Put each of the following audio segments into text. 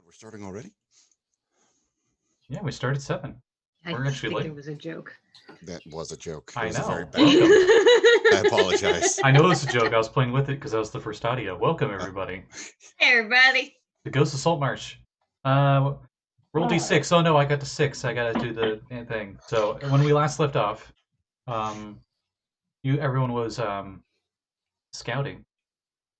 We're starting already? Yeah, we started 7. We're actually think late. it was a joke. That was a joke. It I was a very know. bad Welcome. joke. I apologize. I know it was a joke. I was playing with it because that was the first audio. Welcome, everybody. Hey, everybody. The Ghost of Saltmarsh. Roll D6. Oh no, I got the 6. I gotta do the thing. So when we last left off, everyone was scouting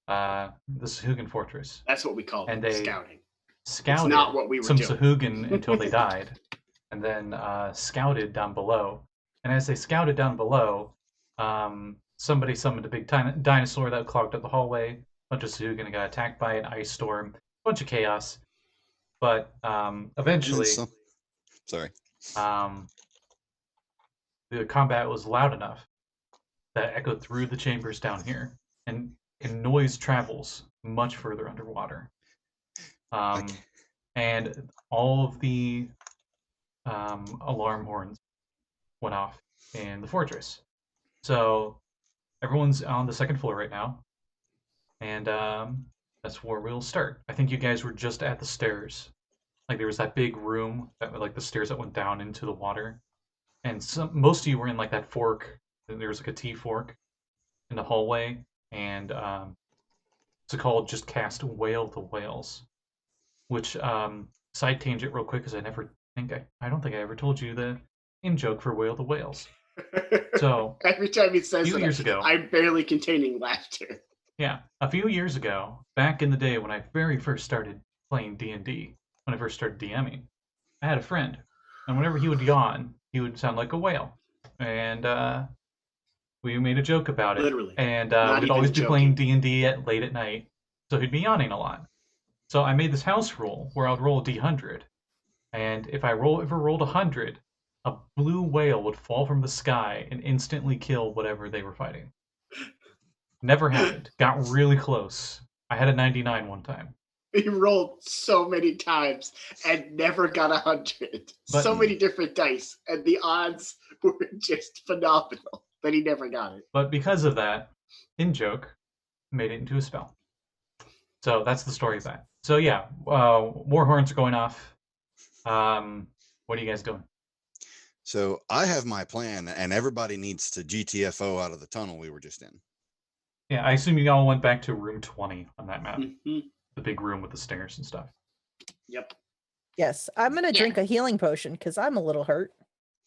the Sahuagin fortress. That's what we call And it, they scouting. Scouted It's not what we were some doing. Sahuagin until they died, and then scouted down below. And as they scouted down below, somebody summoned a big dinosaur that clogged up the hallway. A bunch of Sahuagin got attacked by an ice storm. A bunch of chaos. But eventually, sorry. The combat was loud enough that it echoed through the chambers down here, and noise travels much further underwater. And all of the alarm horns went off in the fortress. So everyone's on the second floor right now, and that's where we'll start. I think you guys were just at the stairs. Like there was that big room, like the stairs that went down into the water, and most of you were in like that fork. There was like a T fork in the hallway, and Sekald just cast Wail the Whales, which side tangent real quick because I don't think I ever told you the in joke for Wail the Whales. So every time he says few years ago, I'm barely containing laughter. Yeah, a few years ago, back in the day when I very first started playing D&D, when I first started DMing, I had a friend, and whenever he would yawn, he would sound like a whale, and we made a joke about it. Literally. And Not we'd even always be joking. playing D&D late at night, so he'd be yawning a lot. So I made this house rule where I would roll a D100, and if I ever rolled 100, a blue whale would fall from the sky and instantly kill whatever they were fighting. Never happened. Got really close. I had a 99 one time. He rolled so many times and never got 100. So many different dice, and the odds were just phenomenal, but he never got it. But because of that, in joke, made it into a spell. So that's the story of that. So yeah, war horns are going off. What are you guys doing? So I have my plan, and everybody needs to GTFO out of the tunnel we were just in. Yeah, I assume you all went back to room 20 on that map. Mm-hmm. The big room with the stairs and stuff. Yep. Yes, I'm going to drink a healing potion because I'm a little hurt.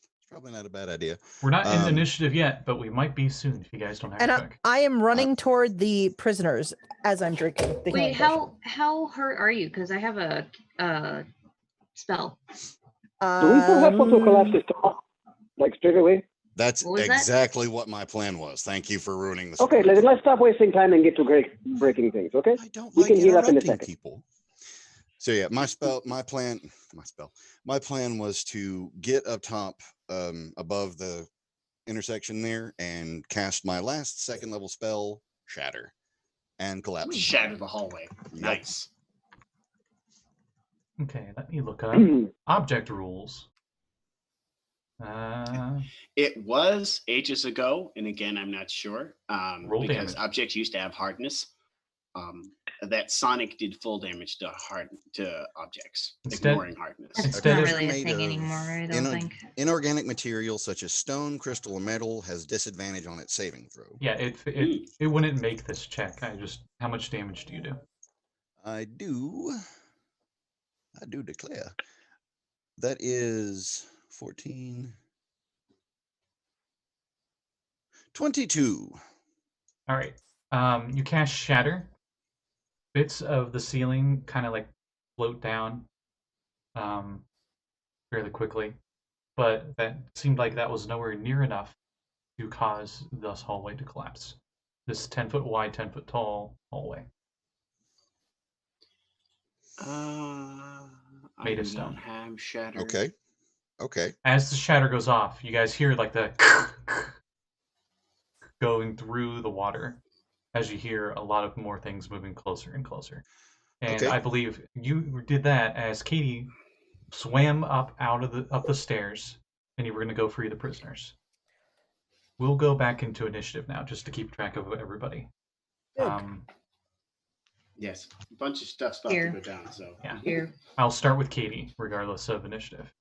It's probably not a bad idea. We're not in initiative yet, but we might be soon if you guys don't have and it quick. I am running toward the prisoners as I'm drinking the healing potion. How hurt are you? Because I have a spell. Do we still have to collapse this top? Like straight away? That's exactly what my plan was. Thank you for ruining this. Okay, let's stop wasting time and get to breaking things, okay? I don't we like can heal up in a interrupting second. people. So yeah, my plan was to get up top above the intersection there and cast my last second level spell, Shatter, and collapse. Shatter the hallway. Yep. Nice. Okay, let me look up object rules. It was ages ago, and again, I'm not sure because damage. objects used to have hardness. That Sonic did full damage to objects, ignoring hardness. It's not really a thing anymore, I don't think. Inorganic materials such as stone, crystal, or metal has disadvantage on its saving throw. Yeah, it wouldn't make this check. How much damage do you do? I do declare. That is 14. 22. All right. You cast Shatter. Bits of the ceiling kind of like float down fairly quickly, but that seemed like that was nowhere near enough to cause this hallway to collapse. This 10-foot wide, 10-foot tall hallway. Made of stone. Have Shatter. Okay. As the shatter goes off, you guys hear like the going through the water as you hear a lot of more things moving closer and closer. And I believe you did that as Katie swam up the stairs, and you were going to go free the prisoners. We'll go back into initiative now just to keep track of everybody. Yes, a bunch of stuff's about Here. to go down. So Yeah. Here. I'll start with Katie, regardless of initiative,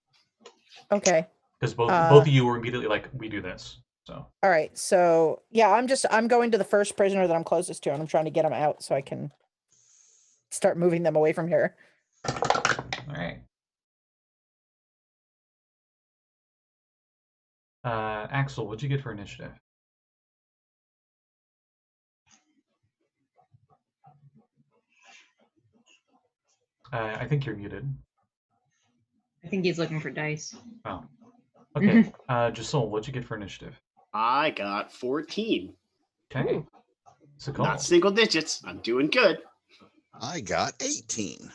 Okay. because both of you were immediately like, "We do this." So All right. So yeah, I'm going to the first prisoner that I'm closest to, and I'm trying to get them out so I can start moving them away from here. all right. Axel, what'd you get for initiative? I think you're muted. I think he's looking for dice. Oh. Okay. Josul, what'd you get for initiative? I got 14. Okay. Sekald. Not single digits. I'm doing good. I got 18.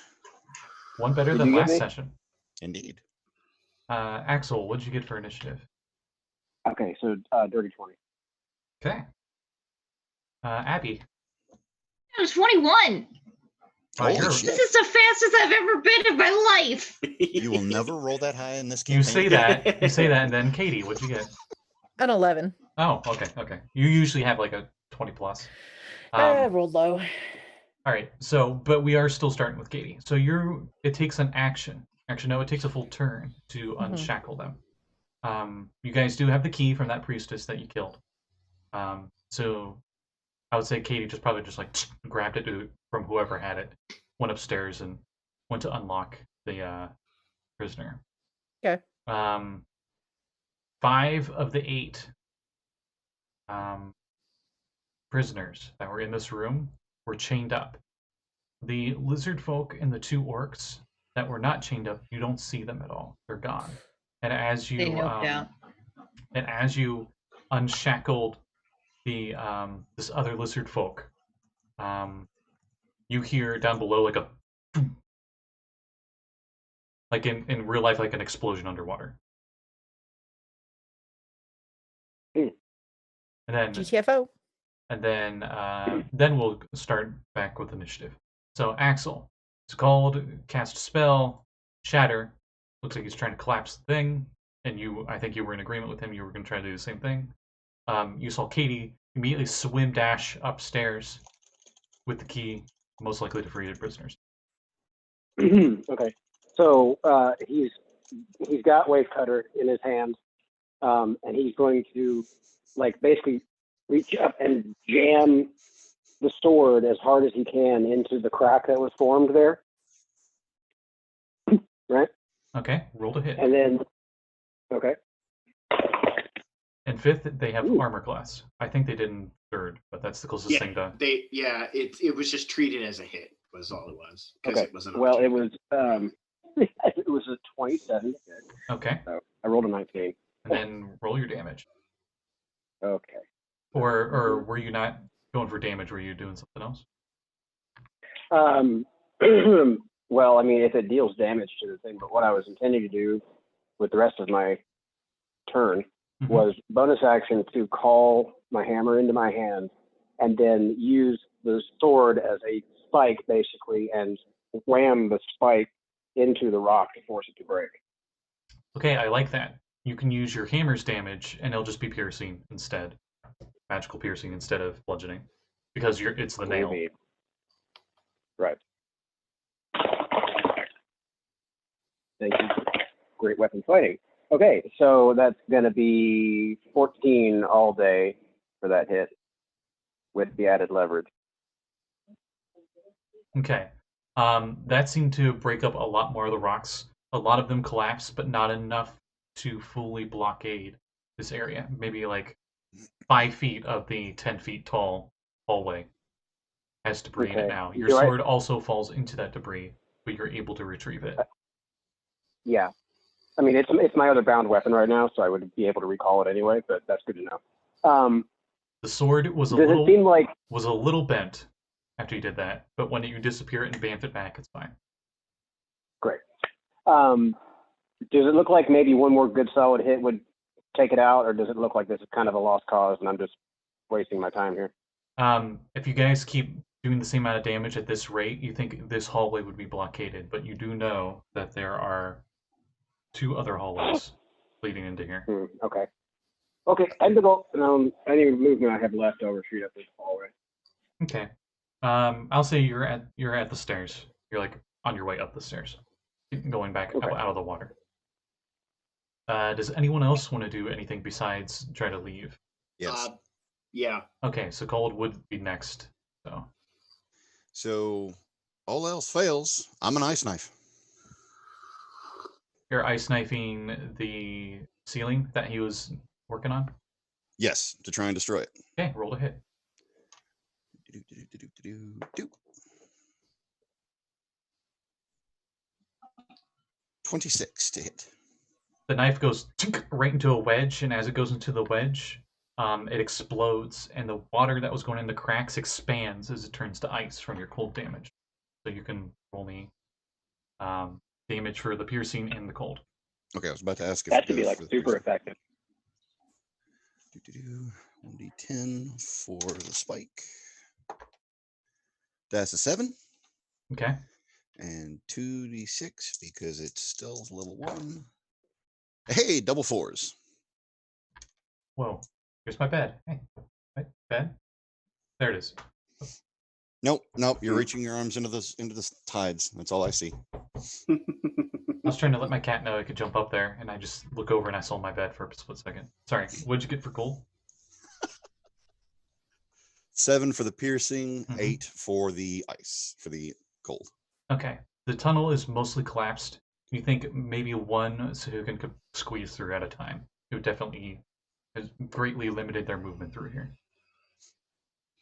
One better Did than you get last me? session. Indeed. Axel, what'd you get for initiative? Okay, so dirty 20. Okay. Abby. That was 21. Holy you're- shit. This is the fastest I've ever been in my life. You will never roll that high in this campaign. You say that, and then Katie, what'd you get? An 11. Oh, okay. You usually have like a 20 plus. I rolled low. All right, so, but we are still starting with Katie. So it takes an action. Actually, no, it takes a full turn to unshackle them. You guys do have the key from that priestess that you killed. So I would say Katie probably just like grabbed it from whoever had it, went upstairs and went to unlock the prisoner. Okay. 5 of the 8 prisoners that were in this room were chained up. The lizard folk and the 2 orcs that were not chained up, you don't see them at all. They're gone. And as you They noped out. and as you unshackled the this other lizard folk, you hear down below like a like in real life like an explosion underwater. Hmm. And then GTFO. then we'll start back with initiative. So Axel, it's called cast spell, shatter. Looks like he's trying to collapse the thing, and I think you were in agreement with him. You were going to try to do the same thing. You saw Katie immediately swim dash upstairs with the key, most likely to free the prisoners. Okay, so he's got wave cutter in his hand, and he's going to like basically reach up and jam the sword as hard as he can into the crack that was formed there. Right. Okay, roll to hit. And then, okay. And 5th, they have Ooh. armor class. I think they did in 3rd, but that's the closest thing to. It was just treated as a hit. Was all it was. Okay. It was an Well, it opportunity. was it was a 27. Okay, So I rolled a 19. and then roll your damage. Okay. Or were you not going for damage? Were you doing something else? Well, I mean, if it deals damage to the thing, but what I was intending to do with the rest of my turn was bonus action to call my hammer into my hand and then use the sword as a spike, basically, and wham the spike into the rock to force it to break. Okay, I like that. You can use your hammer's damage, and it'll just be piercing instead. Magical piercing instead of bludgeoning. Because it's the nail. Maybe. Right. Thank you. Great weapon fighting. Okay, so that's going to be 14 all day for that hit with the added leverage. Okay. That seemed to break up a lot more of the rocks. A lot of them collapsed, but not enough to fully blockade this area. Maybe like 5 feet of the 10 feet tall hallway has debris in it now. Your sword also falls into that debris, but you're able to retrieve it. Yeah. I mean, it's my other bound weapon right now, so I would be able to recall it anyway, but that's good to know. The sword was does it seem like was a little bent after you did that, but when you disappear it and bamf it back, it's fine. Great. Does it look like maybe one more good solid hit would take it out, or does it look like this is kind of a lost cause and I'm just wasting my time here? If you guys keep doing the same amount of damage at this rate, you think this hallway would be blockaded, but you do know that there are 2 other hallways leading into here. Okay. Okay, end of all. Any movement I have left, I'll retreat up this hallway. Okay. I'll say you're at the stairs. You're like on your way up the stairs, going back Okay. out of the water. Does anyone else want to do anything besides try to leave? Yes. Yeah. Okay, so Cold would be next. So all else fails, I'm an ice knife. You're ice knifing the ceiling that he was working on? Yes, to try and destroy it. Okay, roll to hit. 26 to hit. The knife goes right into a wedge, and as it goes into the wedge, it explodes, and the water that was going in the cracks expands as it turns to ice from your cold damage. So you can roll me damage for the piercing and the cold. Okay, I was about to ask if That it should be goes like for the super piercing. effective. 1d10 for the spike. That's a 7. Okay. And 2d6 because it's still level 1. Hey, double 4s. Whoa. Here's my bed. Hey, right, bed. There it is. Nope. You're reaching your arms into the tides. That's all I see. I was trying to let my cat know I could jump up there, and I just look over and I saw my bed for a split second. Sorry, what'd you get for gold? 7 for the piercing, Mhm. 8 for the ice, for the cold. Okay. The tunnel is mostly collapsed. You think maybe one Sahuagin could squeeze through at a time. It would definitely has greatly limited their movement through here.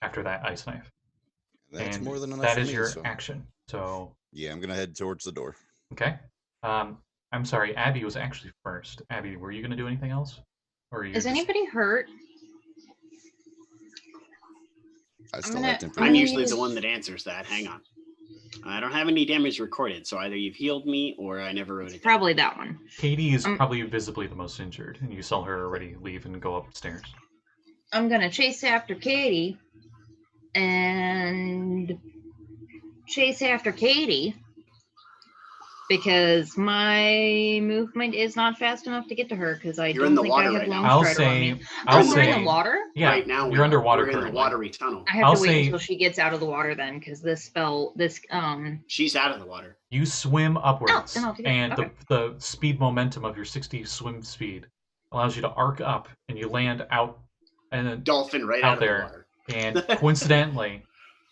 After that ice knife. That's and more than enough that for is me, your so. action. So Yeah, I'm gonna head towards the door. okay. I'm sorry, Abby was actually first. Abby, were you gonna do anything else? Or are you Is just... anybody hurt? I still gonna- have temporary. I'm I'm gonna usually use- the one that answers that. Hang on. I don't have any damage recorded, so either you've healed me or I never wrote It's it down. probably that one. Katie is Um, probably visibly the most injured, and you saw her already leave and go upstairs. I'm gonna chase after Katie and chase after Katie because my movement is not fast enough to get to her because I You're in don't the think I water have right now. long I'll strider on say, me. I'll Oh, we're in say, the water? yeah, Right now you're underwater we're in the currently. watery tunnel. I have I'll to wait say- until she gets out of the water then because this She's out of the water. You swim upwards, then I'll take it. and Okay. the speed momentum of your 60 swim speed allows you to arc up, and you land out, and then Dolphin right Out out of there. the water. and coincidentally,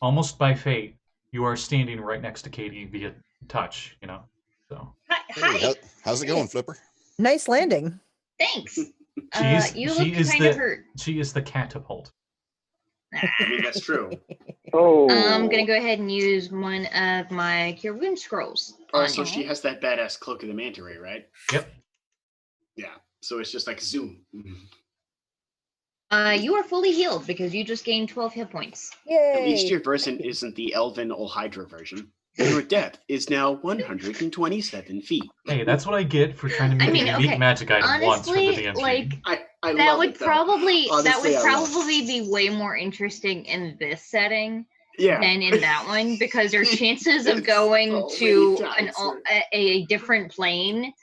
almost by fate, you are standing right next to Katie via touch. You know, so Hi. Hey, how's it going, Flipper? Nice landing. Thanks. You she look is kind of the- hurt. she is the catapult. I mean, that's true. Oh, I'm gonna go ahead and use one of my Cure Wound scrolls. Oh, on so you. she has that badass Cloak of the Manta Ray, right? Yep. Yeah. So it's just like zoom. You are fully healed because you just gained 12 hit points. Yay! At least your version isn't the Elven Ol Hydra version. Your depth is now 127 feet. Hey, that's what I get for trying to make I mean, a unique okay, magic item once for the honestly, DMG. like, I that love would it, though. probably Honestly, I love it. be way more interesting in this setting Yeah. than in that one because your chances of It's going so to many an, times a different plane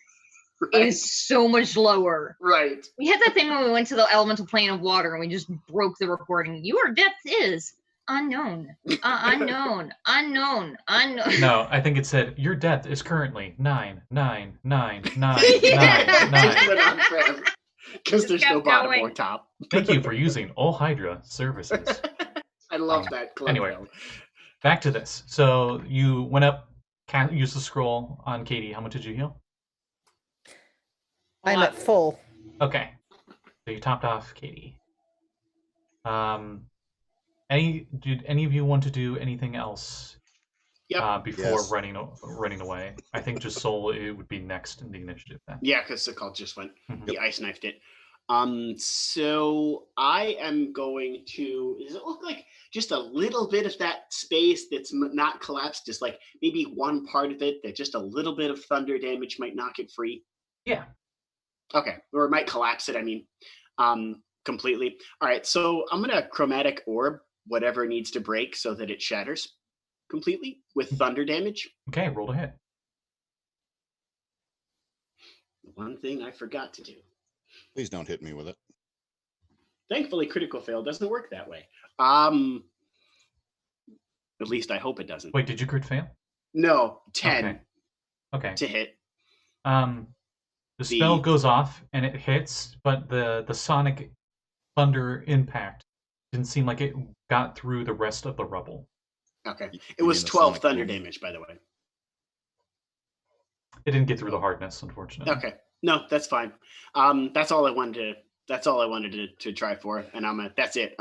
Right. is so much lower. Right. We had that thing when we went to the elemental plane of water and we just broke the recording. Your depth is unknown. Unknown. No, I think it said your depth is currently 9999999. Because Just there's no kept bottom going. or top. Thank you for using Ol Hydra services. I love that. Club Anyway. though. Back to this. So you went up, used the scroll on Katie. How much did you heal? I'm at full. Okay. So you topped off Katie. Did any of you want to do anything else Yep. before Yes. running away? I think Josul it would be next in the initiative then. Yeah, because Sekald just went. Mhm. He ice knifed it. So I am going to. Does it look like just a little bit of that space that's not collapsed? Just like maybe one part of it that just a little bit of thunder damage might knock it free. Yeah. Okay, or it might collapse it. I mean, completely. All right, so I'm gonna chromatic orb whatever needs to break so that it shatters completely with thunder damage. Okay, roll to hit. One thing I forgot to do. Please don't hit me with it. Thankfully, critical fail doesn't work that way. At least I hope it doesn't. Wait, did you crit fail? No, 10 Okay. to hit. The spell goes off and it hits, but the sonic thunder impact didn't seem like it got through the rest of the rubble. Okay. You It was mean the 12 sonic thunder boom? damage, by the way. It didn't get through the hardness, unfortunately. Okay. No, that's fine. That's all I wanted to try for, and that's it.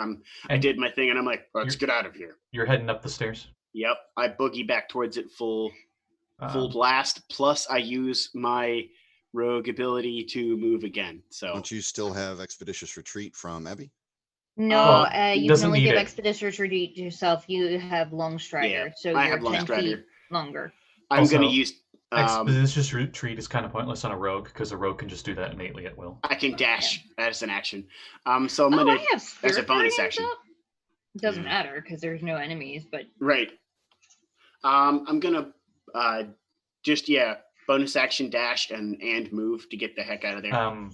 I did my thing, and I'm like, let's get out of here. You're heading up the stairs. Yep, I boogie back towards it full Um, blast. Plus, I use my rogue ability to move again. So Don't you still have Expeditious Retreat from Abby? No, Well, it you can doesn't only need give it. Expeditious Retreat yourself. You have Long Strider, Yeah, so I you're have Long 10 Strider. feet longer. I'm Also, going to use. Expeditious Retreat is kind of pointless on a rogue because a rogue can just do that innately at will. I can dash as an action. So I'm Oh, gonna I have as a Spirit bonus Guardians action. up. It doesn't Yeah. matter because there's no enemies, but Right. I'm gonna just bonus action dash and move to get the heck out of there.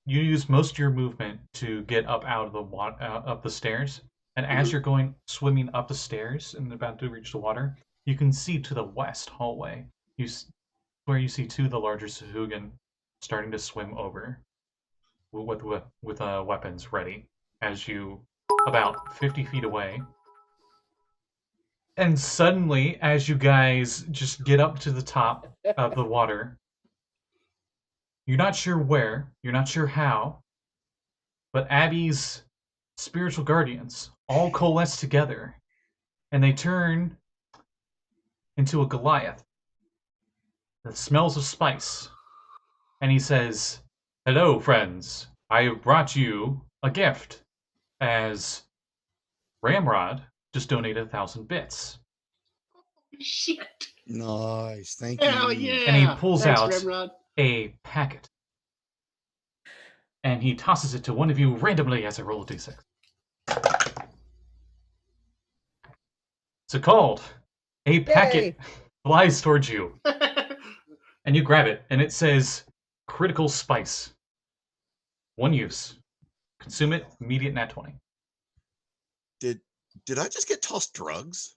You use most of your movement to get up out of the up the stairs, and as Mhm. you're going swimming up the stairs and about to reach the water, you can see to the west hallway. Where you see two of the larger Sahuagin starting to swim over with weapons ready as you about 50 feet away. And suddenly, as you guys just get up to the top of the water, you're not sure where, you're not sure how, but Abby's spiritual guardians all coalesce together, and they turn into a Goliath that smells of spice. And he says, "Hello, friends. I have brought you a gift, as Ramrod just donated 1,000 bits." Shit! Nice, thank Hell you. yeah! And he pulls Thanks, out Ramrod. a packet. And he tosses it to one of you randomly as I roll a d6. Sekald, a packet flies towards you. And you grab it, and it says, "Critical Spice. One use. Consume it, immediate nat 20. Did I just get tossed drugs?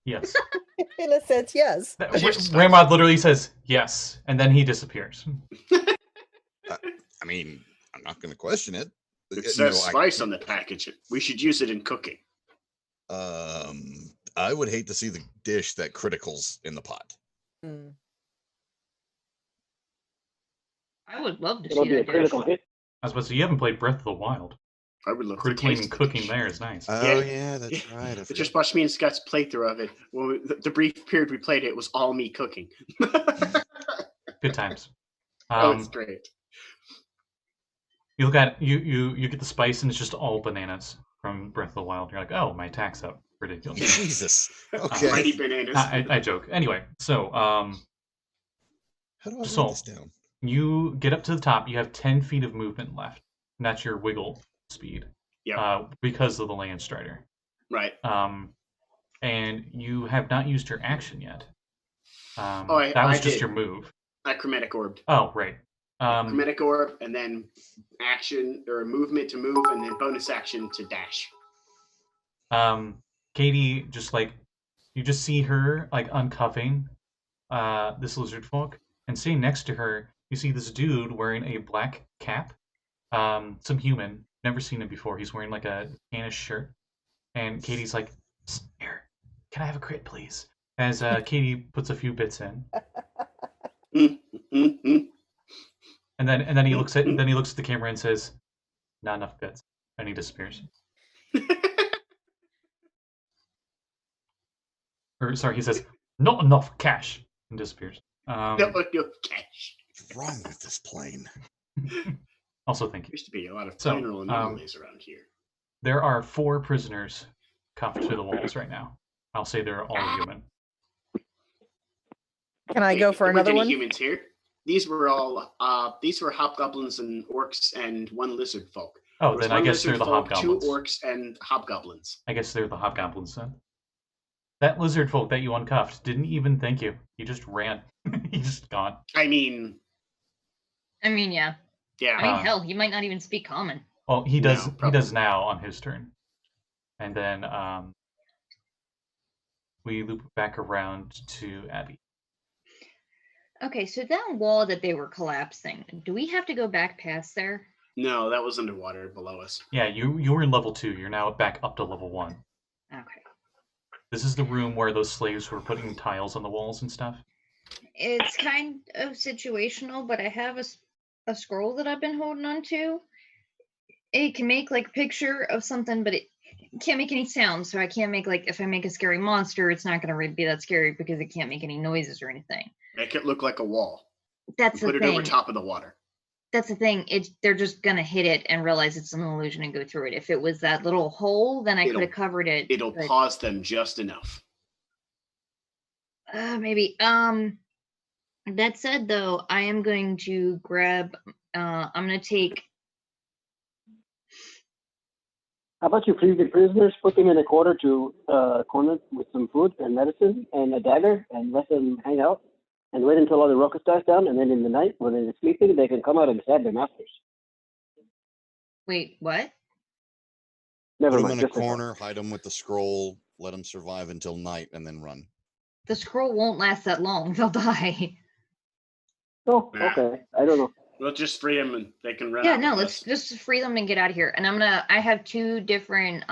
Yes. In a sense, yes. Ramrod literally says, yes, and then he disappears. I mean, I'm not going to question it. It says spice on the package. We should use it in cooking. I would hate to see the dish that criticals in the pot. Mm. I would love to It'll see be a that dish. critical hit. I was about to say, you haven't played Breath of the Wild. I would love to Critically taste and the cooking dish. there is nice. Oh yeah, that's right. I just watched me and Scott's playthrough of it. Well, the brief period we played it was all me cooking. Good times. It's great. You look at you get the spice, and it's just all bananas from Breath of the Wild. You're like, oh, my attack's up. Ridiculous. Jesus. Okay. Mighty bananas. I joke. Anyway, so How do I write so- this down? you get up to the top. You have 10 feet of movement left, and that's your wiggle speed. Yeah. Because of the land strider. Right. And you have not used your action yet. That was I just did. your move. I chromatic orbed. Oh, right. Chromatic orb, and then action or movement to move, and then bonus action to dash. Katie just you just see her uncuffing this lizard folk, and sitting next to her, you see this dude wearing a black cap. Some human, never seen him before. He's wearing a tannish shirt, and Katie's like, "Here, can I have a crit, please?" As Katie puts a few bits in, Mm-hmm. and then he looks at the camera and says, "Not enough bits," and he disappears. Or sorry, he says, "Not enough cash," and disappears. No cash. What's wrong with this plane? Also, thank you. Used to be a lot of So, funeral anomalies around here. There are 4 prisoners cuffed to the walls right now. I'll say they're all human. Can I go for There weren't another any one? humans here. These were all these were hobgoblins and orcs and one lizard folk. Oh, There was then I one guess they're lizard the folk, hobgoblins. 2 orcs and hobgoblins. I guess they're the hobgoblins then. That lizard folk that you uncuffed didn't even thank you. He just ran. He's just gone. I mean, I mean, yeah. yeah. I mean, hell, he might not even speak common. Well, he No, does. He probably. does now on his turn. And then we loop back around to Abby. Okay, so that wall that they were collapsing, do we have to go back past there? No, that was underwater below us. Yeah, you were in level 2. You're now back up to level 1. Okay. This is the room where those slaves were putting tiles on the walls and stuff. It's kind of situational, but I have a scroll that I've been holding on to. It can make like a picture of something, but it can't make any sound. So I can't make like, if I make a scary monster, it's not going to be that scary because it can't make any noises or anything. Make it look like a wall. That's the Put it thing. over top of the water. That's the thing. They're just gonna hit it and realize it's an illusion and go through it. If it was that little hole, then I could have covered it. It'll pause them just enough. Maybe. That said, though, I am going to grab. I'm gonna take. How about you free the prisoners, put them in a corner with some food and medicine and a dagger, and let them hang out and wait until all the ruckus dies down, and then in the night when they're sleeping, they can come out and stab their masters. Wait, what? Never Put them mind. in a just a thought. corner, hide them with the scroll, let them survive until night, and then run. The scroll won't last that long. They'll die. Oh, okay. I don't know. We'll just free them and they can run. Yeah, out no. with Let's us. just free them and get out of here. And I have 2 different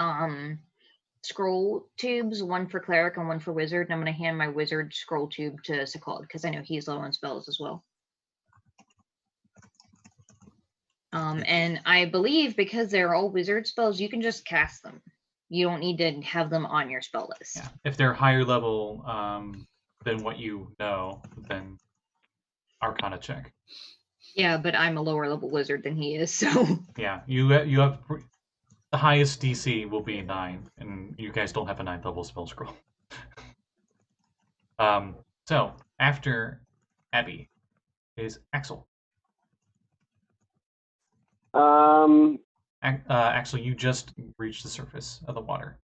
scroll tubes, one for cleric and one for wizard. And I'm gonna hand my wizard scroll tube to Sekald because I know he's low on spells as well. And I believe because they're all wizard spells, you can just cast them. You don't need to have them on your spell list. Yeah. If they're higher level than what you know, then Arcana check. Yeah, but I'm a lower level wizard than he is, so. Yeah, you have the highest DC will be 9, and you guys don't have a 9th level spell scroll. So after Abby is Axel. Axel, you just reached the surface of the water.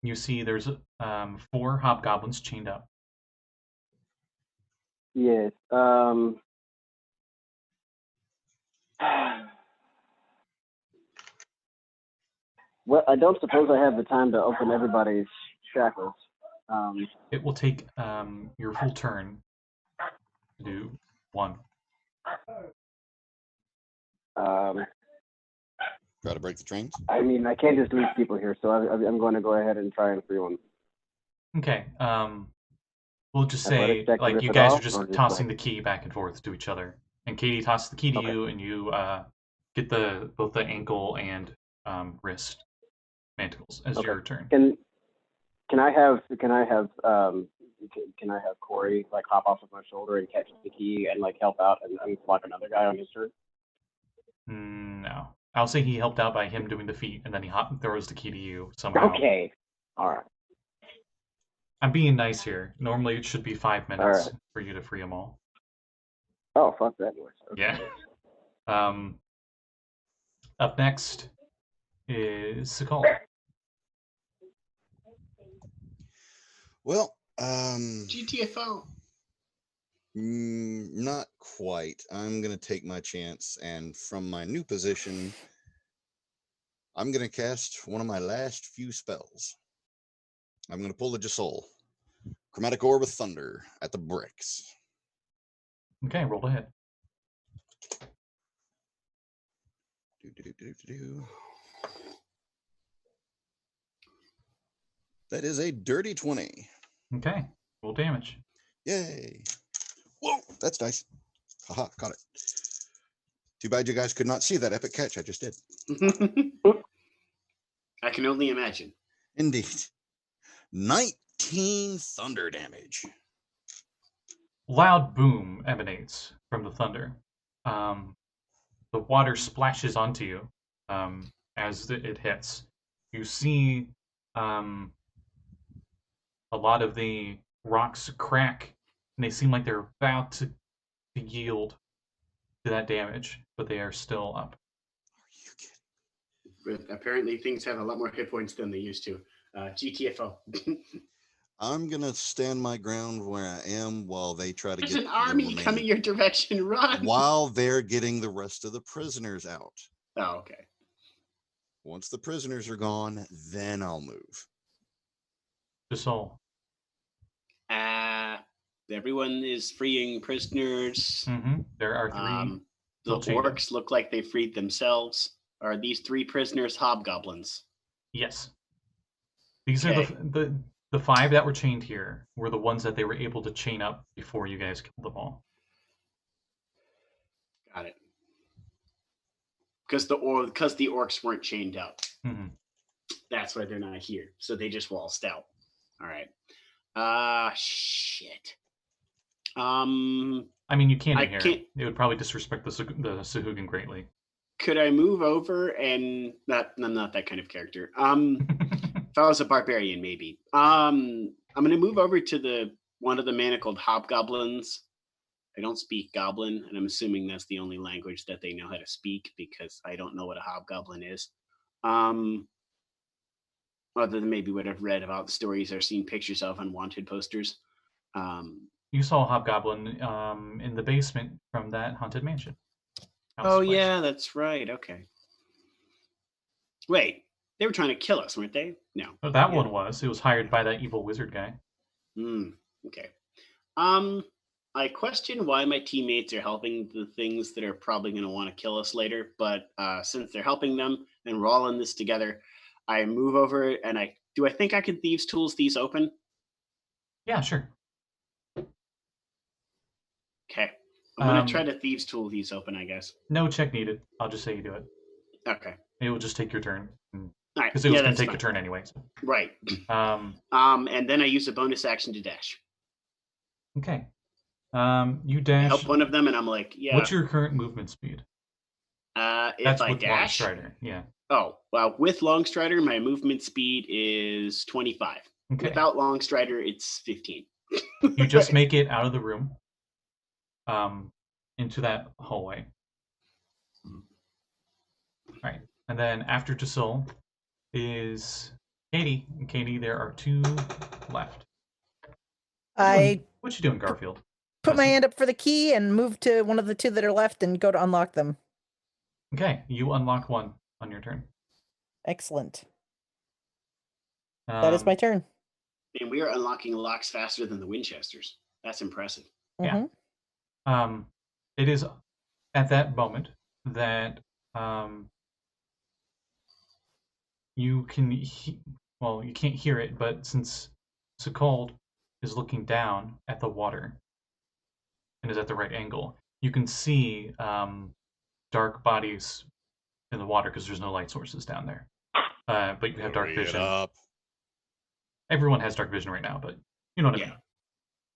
You see there's 4 hobgoblins chained up. Yes. Well, I don't suppose I have the time to open everybody's shackles. It will take your full turn to do 1. Try to break the trains. I mean, I can't just leave people here, so I'm going to go ahead and try and free one. Okay. We'll just Athletic say check to like rip you it guys are off, just or just tossing like- the key back and forth to each other, and Katie tosses the key to Okay. you, and you get both the ankle and wrist manacles as Okay. your turn. Can I have Corey like hop off of my shoulder and catch the key and like help out and unlock another guy on his turn? No, I'll say he helped out by him doing the feat, and then he throws the key to you somehow. Okay. All right. I'm being nice here. Normally it should be 5 minutes right. for you to free them all. Oh, fuck that noise. Okay. Yeah. Up next is Sekald. Well, GTFO. not quite. I'm going to take my chance, and from my new position, I'm going to cast one of my last few spells. I'm going to pull the Josul. Chromatic Orb of Thunder at the bricks. Okay, roll ahead. That is a dirty 20. Okay, roll damage. Yay. Whoa, that's nice. Haha, caught it. Too bad you guys could not see that epic catch I just did. I can only imagine. Indeed. 19 thunder damage. Loud boom emanates from the thunder. The water splashes onto you as it hits. You see a lot of the rocks crack, and they seem like they're about to yield to that damage, but they are still up. Are you kidding? But apparently things have a lot more hit points than they used to. GTFO. I'm going to stand my ground where I am while they try to There's get an the army remaining- coming your direction. Run. while they're getting the rest of the prisoners out. Oh, okay. Once the prisoners are gone, then I'll move. Josul. Everyone is freeing prisoners. There are 3. The They'll change orcs look like they freed themselves. Are these 3 prisoners hobgoblins? Yes. These are the 5 that were chained here were the ones that they were able to chain up before you guys killed them all. Got it. Because the orcs weren't chained up. That's why they're not here. So they just waltzed out. All right. Shit. I mean, you can't I in here. can't. It would probably disrespect the Sahuagin greatly. Could I move over and I'm not that kind of character. If I was a barbarian, maybe. I'm gonna move over to one of the manacled hobgoblins. I don't speak goblin, and I'm assuming that's the only language that they know how to speak because I don't know what a hobgoblin is. Other than maybe what I've read about the stories or seen pictures of on wanted posters. You saw a hobgoblin in the basement from that haunted mansion. Oh, yeah, that's right. Okay. Wait, they were trying to kill us, weren't they? No. Oh, that one was. It was hired by that evil wizard guy. Okay. I question why my teammates are helping the things that are probably going to want to kill us later, but since they're helping them and we're all in this together, I move over and I think I can Thieves' Tools these open? Yeah, sure. Okay. I'm going to try to Thieves' Tool these open, I guess. No check needed. I'll just say you do it. Okay. It will just take your turn. All right. Because it was going to take your turn anyway. So. Right. And then I use a bonus action to dash. Okay. You dash. I help one of them, and I'm like, yeah. What's your current movement speed? If I dash. Longstrider, yeah. Oh, well, with Longstrider, my movement speed is 25. Okay. Without Longstrider, it's 15. You just make it out of the room, into that hallway. All right, and then after Josul is Katie. And Katie, there are 2 left. What you doing, Garfield? Put my hand up for the key and move to one of the 2 that are left and go to unlock them. Okay, you unlock one on your turn. Excellent. That is my turn. And we are unlocking locks faster than the Winchesters. That's impressive. Yeah. It is at that moment that you can you can't hear it, but since Sekald is looking down at the water and is at the right angle, you can see dark bodies in the water because there's no light sources down there. But you have dark vision. Everyone has dark vision right now, but you know what I mean.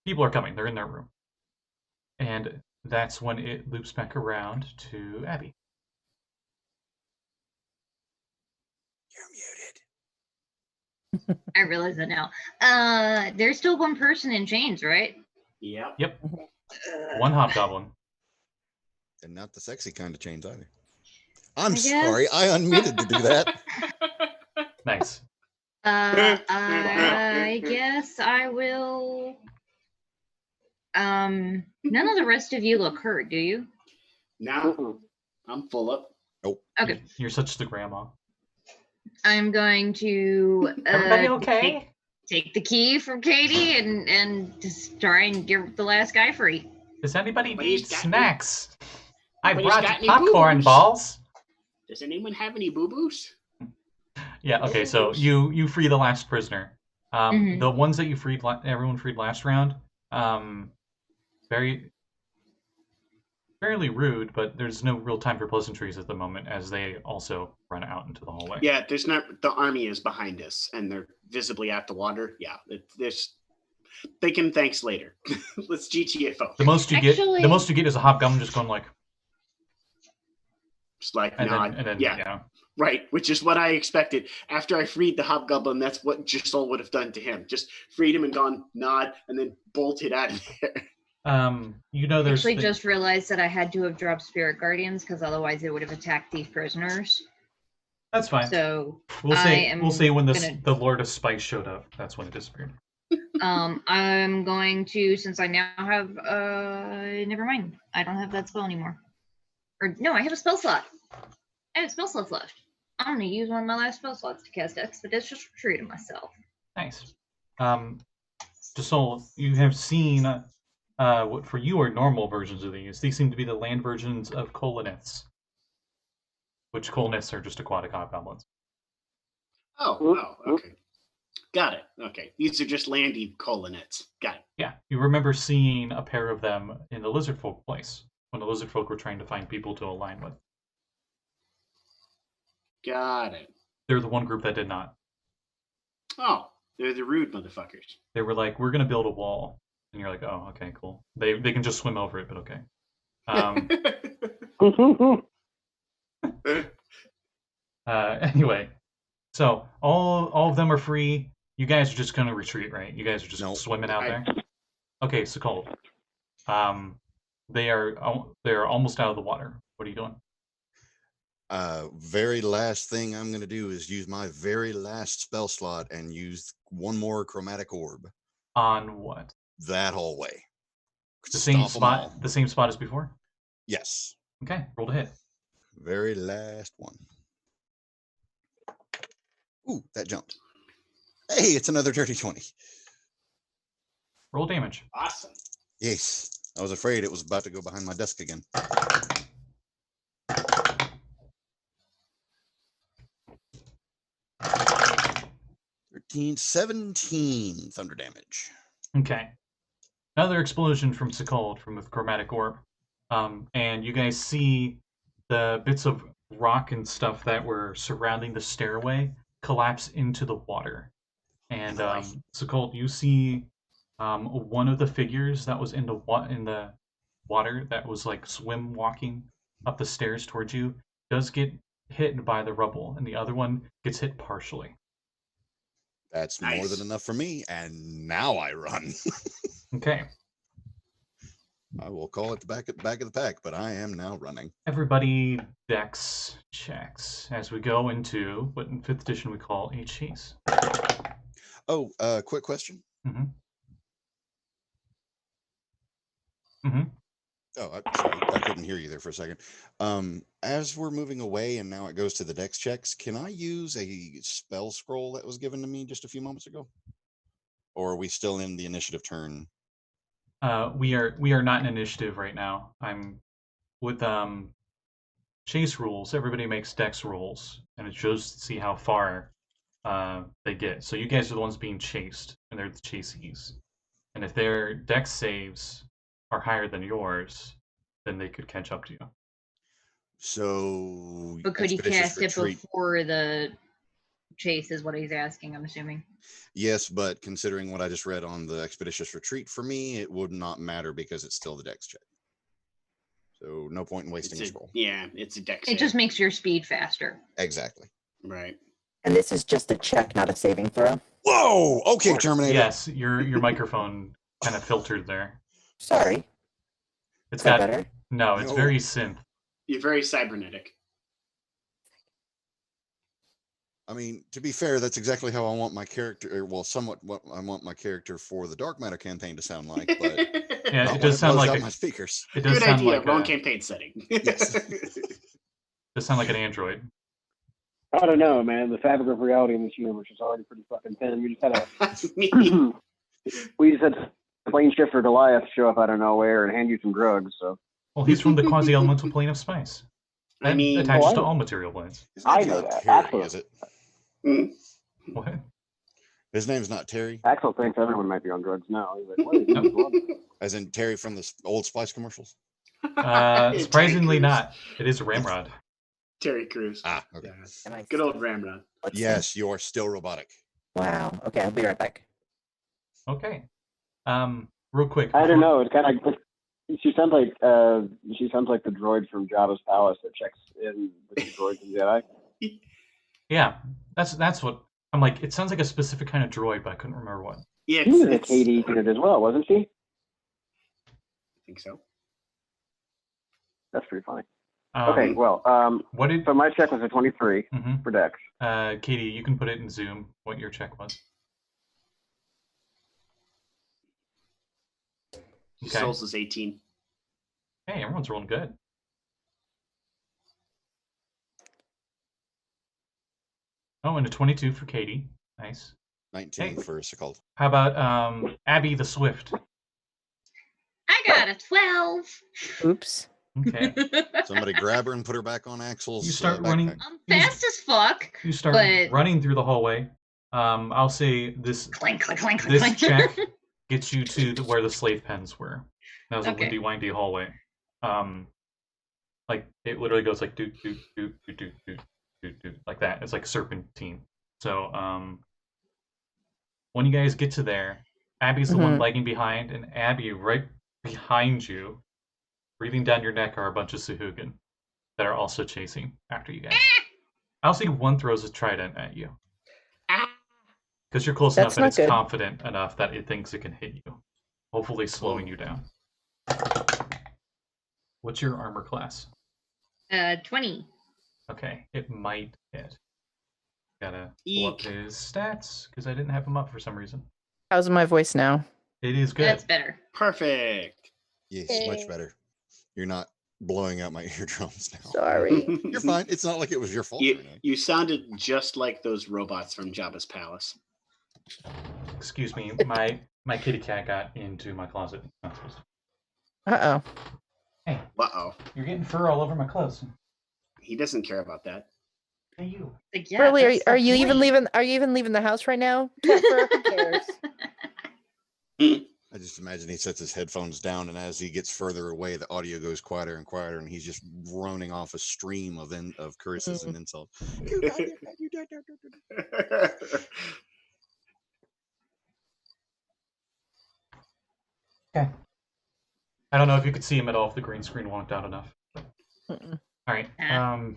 People are coming. They're in their room. And that's when it loops back around to Abby. You're muted. I realize that now. There's still one person in chains, right? Yep. One hobgoblin. And not the sexy kind of chains either. I'm sorry, I unmuted to do that. Nice. I guess I will. None of the rest of you look hurt, do you? No, I'm full up. Nope. Okay. You're such the grandma. I'm going to everybody okay? Take the key from Katie and just try and get the last guy free. Does anybody need snacks? I Nobody's brought you popcorn balls. Does anyone have any boo-boos? Yeah, okay, so you free the last prisoner. The ones that you freed, everyone freed last round, fairly rude, but there's no real time for pleasantries at the moment as they also run out into the hallway. Yeah, there's not. The army is behind us, and they're visibly at the water. Yeah, they can thanks later. Let's GTA folk. The most you get is a hobgoblin just going like, just like and nod. Then, yeah. Right, which is what I expected. After I freed the hobgoblin, that's what Josul would have done to him. Just freed him and gone nod, and then bolted out of there. There's actually just realized that I had to have dropped Spirit Guardians because otherwise they would have attacked these prisoners. That's fine. So we'll say when the Lord of Spice showed up, that's when it disappeared. I'm going to, since I now have never mind. I don't have that spell anymore. Or no, I have a spell slot. I have spell slots left. I'm gonna use one of my last spell slots to cast Expeditious Retreat on myself. Nice. Josul, you have seen what for you are normal versions of these. These seem to be the land versions of coloniths, which coloniths are just aquatic hobgoblins. Oh, okay. Got it. Okay. These are just landy colonets. Got it. Yeah, you remember seeing a pair of them in the lizard folk place when the lizard folk were trying to find people to align with. Got it. They're the one group that did not. Oh, they're the rude motherfuckers. They were like, "We're gonna build a wall," and you're like, "Oh, okay, cool." They can just swim over it, but okay. Anyway, so all of them are free. You guys are just gonna retreat, right? You guys are just swimming out there. Okay, Sekald. They are almost out of the water. What are you doing? Very last thing I'm gonna do is use my very last spell slot and use one more chromatic orb. On what? That hallway. The same spot. The same spot as before. Yes. Okay, roll to hit. Very last one. Ooh, that jumped. Hey, it's another dirty 20. Roll damage. Awesome. Yes. I was afraid it was about to go behind my desk again. 17 thunder damage. Okay. Another explosion from Sekald from the chromatic orb. And you guys see the bits of rock and stuff that were surrounding the stairway collapse into the water. And Sekald, you see one of the figures that was in the water that was like swim walking up the stairs towards you does get hit by the rubble, and the other one gets hit partially. That's more than enough for me, and now I run. Okay. I will call it the back of the pack, but I am now running. Everybody dex checks as we go into what in 5th edition we call a chase. Oh, quick question. Mm-hmm. Mm-hmm. Oh, sorry, I couldn't hear you there for a second. As we're moving away and now it goes to the dex checks, can I use a spell scroll that was given to me just a few moments ago? Or are we still in the initiative turn? We are not in initiative right now. I'm with chase rules. Everybody makes dex rolls, and it shows to see how far they get. So you guys are the ones being chased, and they're the chasees. And if their dex saves are higher than yours, then they could catch up to you. So, but could he cast it before the chase? Is what he's asking. I'm assuming. Yes, but considering what I just read on the expeditious retreat, for me, it would not matter because it's still the dex check. So no point in wasting a scroll. Yeah, it's a dex. It just makes your speed faster. Exactly. Right. And this is just a check, not a saving throw. Whoa! Okay, Terminator. Yes, your microphone kind of filtered there. Sorry. It's got better? No, it's very synth. You're very cybernetic. I mean, to be fair, that's exactly how I want my character, well, somewhat what I want my character for the Dark Matter campaign to sound like, but yeah, it does sound like my speakers. It does Good sound idea. like Wrong campaign setting. Yes. It does sound like an android. I don't know, man. The fabric of reality in this universe is already pretty fucking thin. We just had plane shifter Goliath show up out of nowhere and hand you some drugs. So. Well, he's from the quasi-elemental plane of spice. That attaches to all material planes. I know that. Terry, Axel. is it? What? His name's not Terry. Axel thinks everyone might be on drugs now. He's like, what is this? As in Terry from the old Spice commercials? Surprisingly not. It is Ramrod. Terry Crews. Ah, okay. Yeah. Good old Ramrod. Yes, you're still robotic. Wow. Okay, I'll be right back. Okay. Real quick. I don't know. It's kind of. She sounds like the droid from Jabba's palace that checks in with the droids and Jedi. Yeah, that's what I'm like. It sounds like a specific kind of droid, but I couldn't remember what. Yeah, she was a Kade unit as well, wasn't she? I think so. That's pretty funny. Okay, well, so my check was a 23 for Dex. Katie, you can put it in Zoom what your check was. Okay. Souls is 18. Hey, everyone's rolling good. Oh, and a 22 for Katie. Nice. 19 for Sekald. How about Abby the Swift? I got a 12. Oops. Okay. Somebody grab her and put her back on Axel's You start backpack. running. I'm fast as fuck. You start but- running through the hallway. I'll say this. Clank, clank, clank, clank, This clank. check gets you to where the slave pens were. That was a Okay. windy, windy hallway. Like it literally goes like doot doot doot doot doot doot doot doot like that. It's like a serpentine. So when you guys get to there, Abby's the one lagging behind, and Abby right behind you, breathing down your neck, are a bunch of Sahuagin that are also chasing after you guys. I'll see one throws a trident at you. Because you're close enough That's that not it's good. confident enough that it thinks it can hit you. Hopefully slowing you down. What's your armor class? 20. Okay, it might hit. Gotta pull up his stats, because I didn't have him up for some reason. How's my voice now? It is good. That's better. Perfect. Yes, much better. You're not blowing out my eardrums now. Sorry. You're fine. It's not like it was your fault. or anything. You sounded just like those robots from Jabba's palace. Excuse me, my kitty cat got into my closet. Not supposed to. Uh-oh. Hey, Uh-oh. you're getting fur all over my clothes. He doesn't care about that. Hey, you. Like, yeah, Really, that's are the you even point. leaving the house right now? Who cares? I just imagine he sets his headphones down, and as he gets further away, the audio goes quieter and quieter, and he's just droning off a stream of curses and insults. You got it, you did it. Okay. I don't know if you could see him at all if the green screen wonked out enough. Mm-mm. All right. Ah.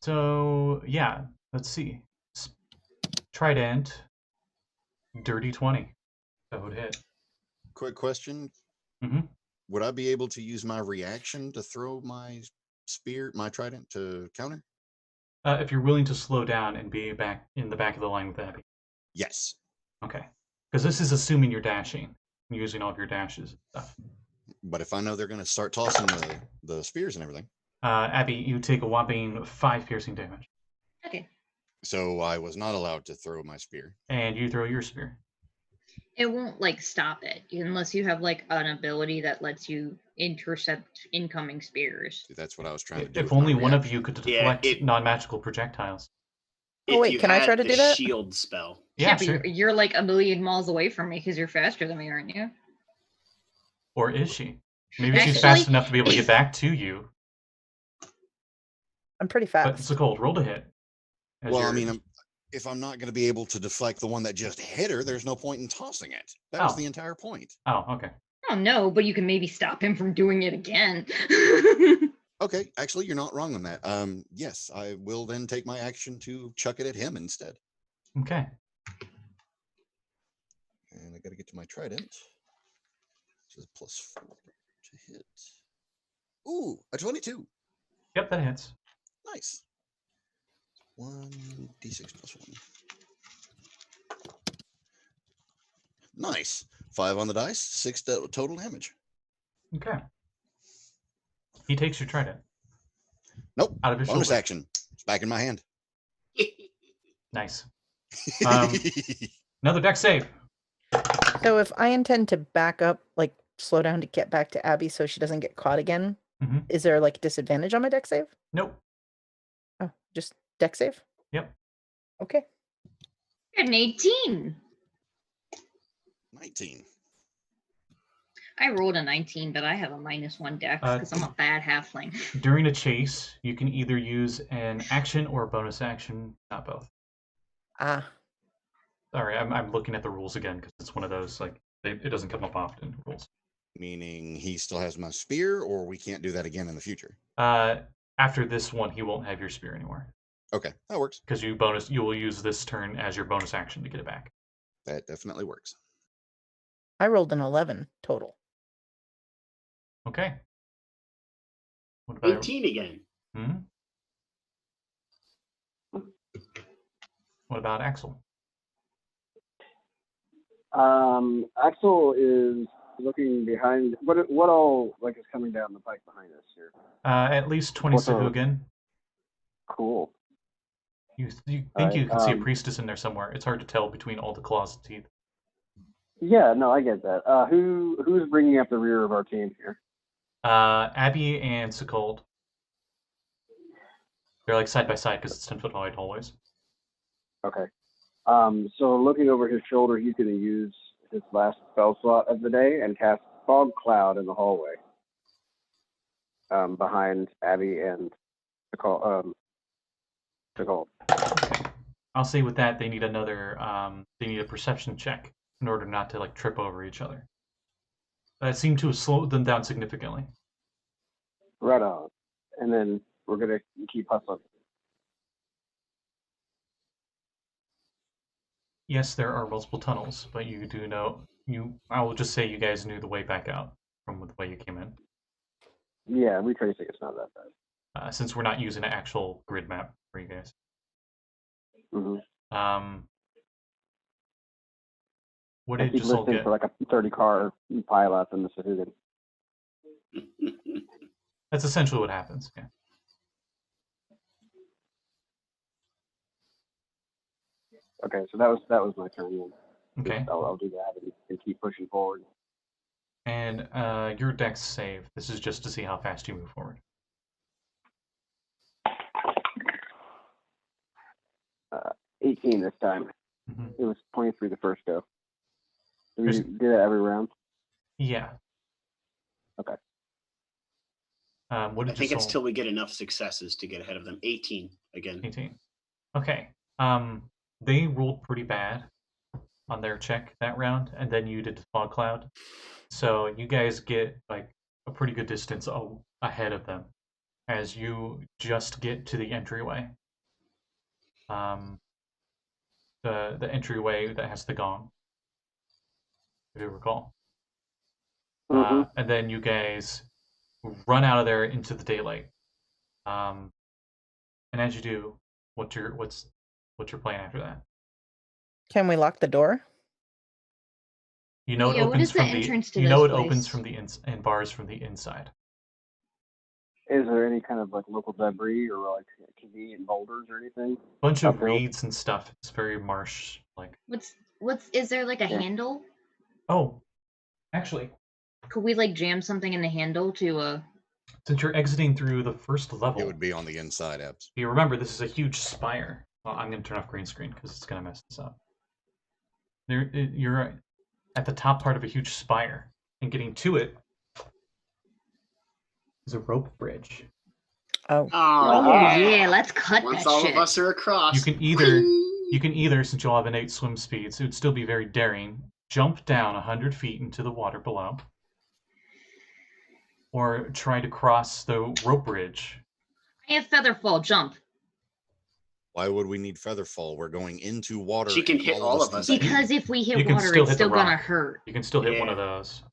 So yeah, let's see. Trident, dirty 20. That would hit. Quick question. Mhm. Would I be able to use my reaction to throw my spear, my trident, to counter? If you're willing to slow down and be back in the back of the line with Abby. Yes. Okay. Because this is assuming you're dashing, using all of your dashes and stuff. But if I know they're going to start tossing the spears and everything. Abby, you take a whopping 5 piercing damage. Okay. So I was not allowed to throw my spear. And you throw your spear. It won't like stop it unless you have like an ability that lets you intercept incoming spears. See, that's what I was trying to do. If with my only one of reaction. you could Yeah, deflect non-magical projectiles. Oh, wait, If you can I try had to the do that? shield spell. Yeah, but sure. you're like a million miles away from me because you're faster than me, aren't you? Or is she? Maybe she's fast Actually- enough to be able to get back to you. I'm pretty But fast. it's a cold. Roll to hit. As Well, I you're- mean, if I'm not going to be able to deflect the one that just hit her, there's no point in tossing it. That was Oh. the entire point. Oh, okay. Oh no, but you can maybe stop him from doing it again. Okay, actually, you're not wrong on that. Yes, I will then take my action to chuck it at him instead. Okay. And I got to get to my trident. This is +4 to hit. Ooh, a 22. Yep, that hits. Nice. 1d6 +1. Nice. 5 on the dice, 6 total damage. Okay. He takes your trident. Nope. Out of your Bonus shoulder. action. It's back in my hand. Nice. Another deck save. So if I intend to back up, like slow down to get back to Abby so she doesn't get caught again, Mhm. is there like disadvantage on my deck save? Nope. Oh, just deck save? Yep. Okay. An 18. 19. I rolled a 19, but I have a -1 dex because I'm a bad halfling. During a chase, you can either use an action or a bonus action, not both. Ah, Sorry, I'm looking at the rules again because it's one of those like it doesn't come up often. Rules. Meaning he still has my spear, or we can't do that again in the future. After this one, he won't have your spear anymore Okay, that works. because you will use this turn as your bonus action to get it back. That definitely works. I rolled an 11 total. Okay. What about 18 again. What about Axel? Axel is looking behind. What all like is coming down the pike behind us here? At least 20 What's up? Sahuagin. Cool. You think Alright, you can see a priestess in there somewhere. It's hard to tell between all the claws and teeth. Yeah, no, I get that. Who's bringing up the rear of our team here? Abby and Sekald. They're like side by side because it's 10-foot wide hallways. Okay. So looking over his shoulder, he's going to use his last spell slot of the day and cast Fog Cloud in the hallway. Behind Abby and Sekald. Okay. I'll say with that they need another they need a perception check in order not to like trip over each other. That seemed to have slowed them down significantly. Right on. And then we're going to keep hustling. Yes, there are multiple tunnels, but you do know I will just say you guys knew the way back out from the way you came in. Yeah, retracing it's not that bad. Since we're not using an actual grid map for you guys. Mm-hmm. What did keep Josul listening get? for like a 30-car pileup in the Sahuagin. That's essentially what happens. Yeah. Okay, so that was my turn. Then. Okay. I'll do that and keep pushing forward. And your dex save. This is just to see how fast you move forward. 18 this time. Mm-hmm. It was 23 the first go. Do we do that every round? Yeah. Okay. What did I think Josul... it's till we get enough successes to get ahead of them. 18 again. 18. Okay. They rolled pretty bad on their check that round, and then you did the fog cloud. So you guys get like a pretty good distance ahead of them as you just get to the entryway. The entryway that has the gong, if you recall. Mm-hmm. And then you guys run out of there into the daylight. And as you do, what's your plan after that? Can we lock the door? You know it Yeah, what opens is the from entrance to you know this it opens place? from the and bars from the inside. Is there any kind of like local debris or like convenient boulders or anything? Bunch of Uphill? reeds and stuff. It's very marsh like. What's is there like a handle? Oh, actually, Could we like jam something in the handle to since you're exiting through the first level, It would be on the inside, Abs. you remember this is a huge spire. Well, I'm going to turn off green screen because it's going to mess this up. You're at the top part of a huge spire, and getting to it is a rope bridge. Oh. Oh yeah, let's cut Once that all shit. of us are across. You can either, since you'll have innate swim speeds, it would still be very daring, jump down 100 feet into the water below, or try to cross the rope bridge. I have featherfall, jump. Why would we need Featherfall? We're going into water. She can and hit all all us of us. can- Because if we You hit can water, still it's hit the still gonna rock. hurt. You can still hit one Yeah. of those.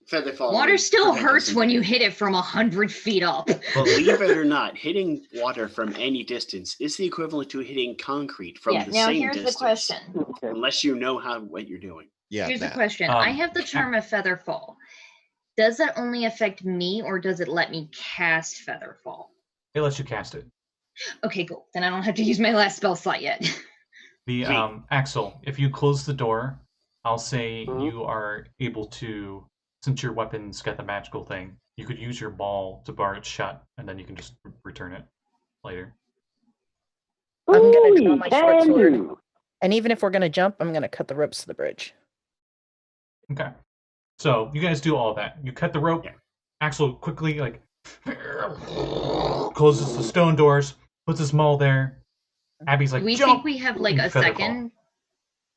Featherfall. Water would still prevent us hurts from when you getting- hit it from 100 feet up. Believe it or not, hitting water from any distance is the equivalent to hitting concrete from Yeah, the now same here's distance. the question. Okay. Unless you know what you're doing. Yeah, Here's the that. question. I Um, have the charm of featherfall. Does that only affect me, or does it let me cast featherfall? It lets you cast it. Okay, cool. Then I don't have to use my last spell slot yet. The Sweet. Axel, if you close the door, I'll say Mhm. you are able to, since your weapon's got the magical thing, you could use your ball to bar it shut, and then you can just return it later. I'm gonna Ooh, draw my short can sword. do. And even if we're gonna jump, I'm gonna cut the ropes to the bridge. Okay. So you guys do all that. You cut the rope. Yeah. Axel quickly closes the stone doors, puts his maul there. Abby's like, Do we jump! think we have like a Featherfall. second?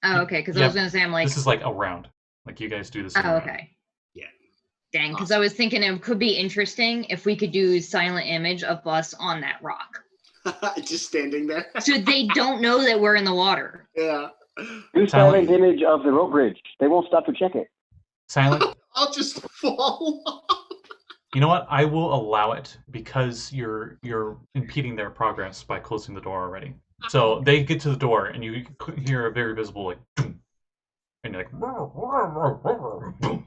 Oh, okay, because I Yeah, was gonna say I'm like, This is like a round. Like you guys do this. in a oh, round. okay. Yeah. Dang, because Awesome. I was thinking it could be interesting if we could do silent image of us on that rock, Just standing there. so they don't know that we're in the water. Yeah. Do Silent- silent image of the rope bridge. They won't stop to check it. Silent. I'll just fall off. You know what? I will allow it because you're impeding their progress by closing the door already. So they get to the door and you hear a very visible like, boom, and you're like, boom,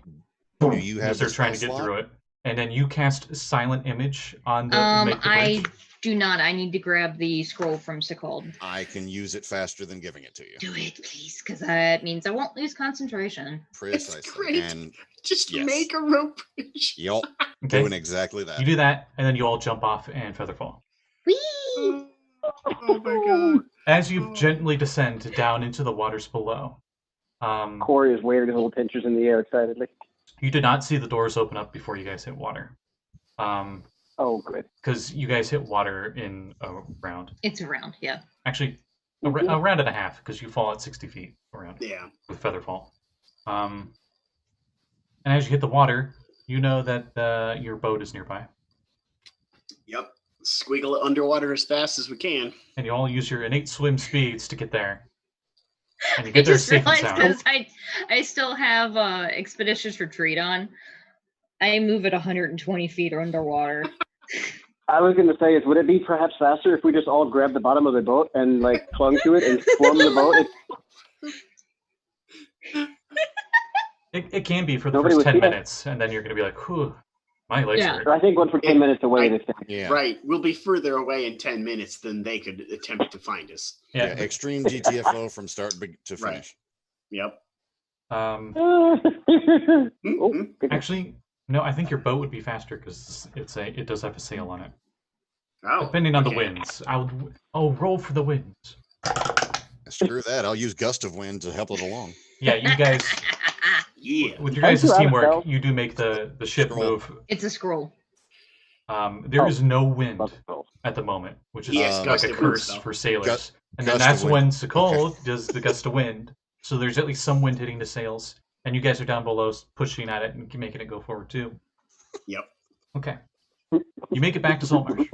Do you have as they're the trying to spell get slot? through it, And then you cast Silent Image on the make the I bridge. do not. I need to grab the scroll from Sekald. I can use it faster than giving it to you. Do it, please, because that means I won't lose concentration. Precisely. great. And Just yes. make a rope bridge. Yup, Okay. doing exactly that. You do that, and then you all jump off and featherfall. Whee! Oh my god. As you gently descend down into the waters below, Corey is waving his little pinchers in the air excitedly. you did not see the doors open up before you guys hit water. Oh, good. Because you guys hit water in a round. It's around, yeah. Actually, a round and a half, because you fall at 60 feet around Yeah. with featherfall. And as you hit the water, you know that your boat is nearby. Yep. Squiggle it underwater as fast as we can. And you all use your innate swim speeds to get there. And you I get there just safe and realized sound. because I still have Expeditious Retreat on. I move at 120 feet underwater. I was going to say, would it be perhaps faster if we just all grabbed the bottom of the boat and like clung to it and swum the boat? It can be for the Nobody first would 10 see it. minutes, and then you're going to be like, whew, my legs Yeah. hurt. I think once we're 10 minutes away this time. Yeah. Right. We'll be further away in 10 minutes than they could attempt to find us. Yeah. Yeah. Extreme GTFO from start to Right. finish. Yep. Oh, goodness. Actually, no, I think your boat would be faster because it does have a sail on it. Oh, Depending on the okay. winds. I'll roll for the winds. Screw that. I'll use gust of wind to help it along. Yeah, you guys, Yeah. with your I'm guys' too out of teamwork, spell. you do make the ship Scroll. move. It's a scroll. There Oh. is no wind Love spells. at the moment, which is Yes, like gust a of wind curse spell. for sailors. Gust- And then gust of that's wind. when Sekald does the gust of wind. So there's at least some wind hitting the sails, and you guys are down below pushing at it and making it go forward too. Yep. Okay. You make it back to Saltmarsh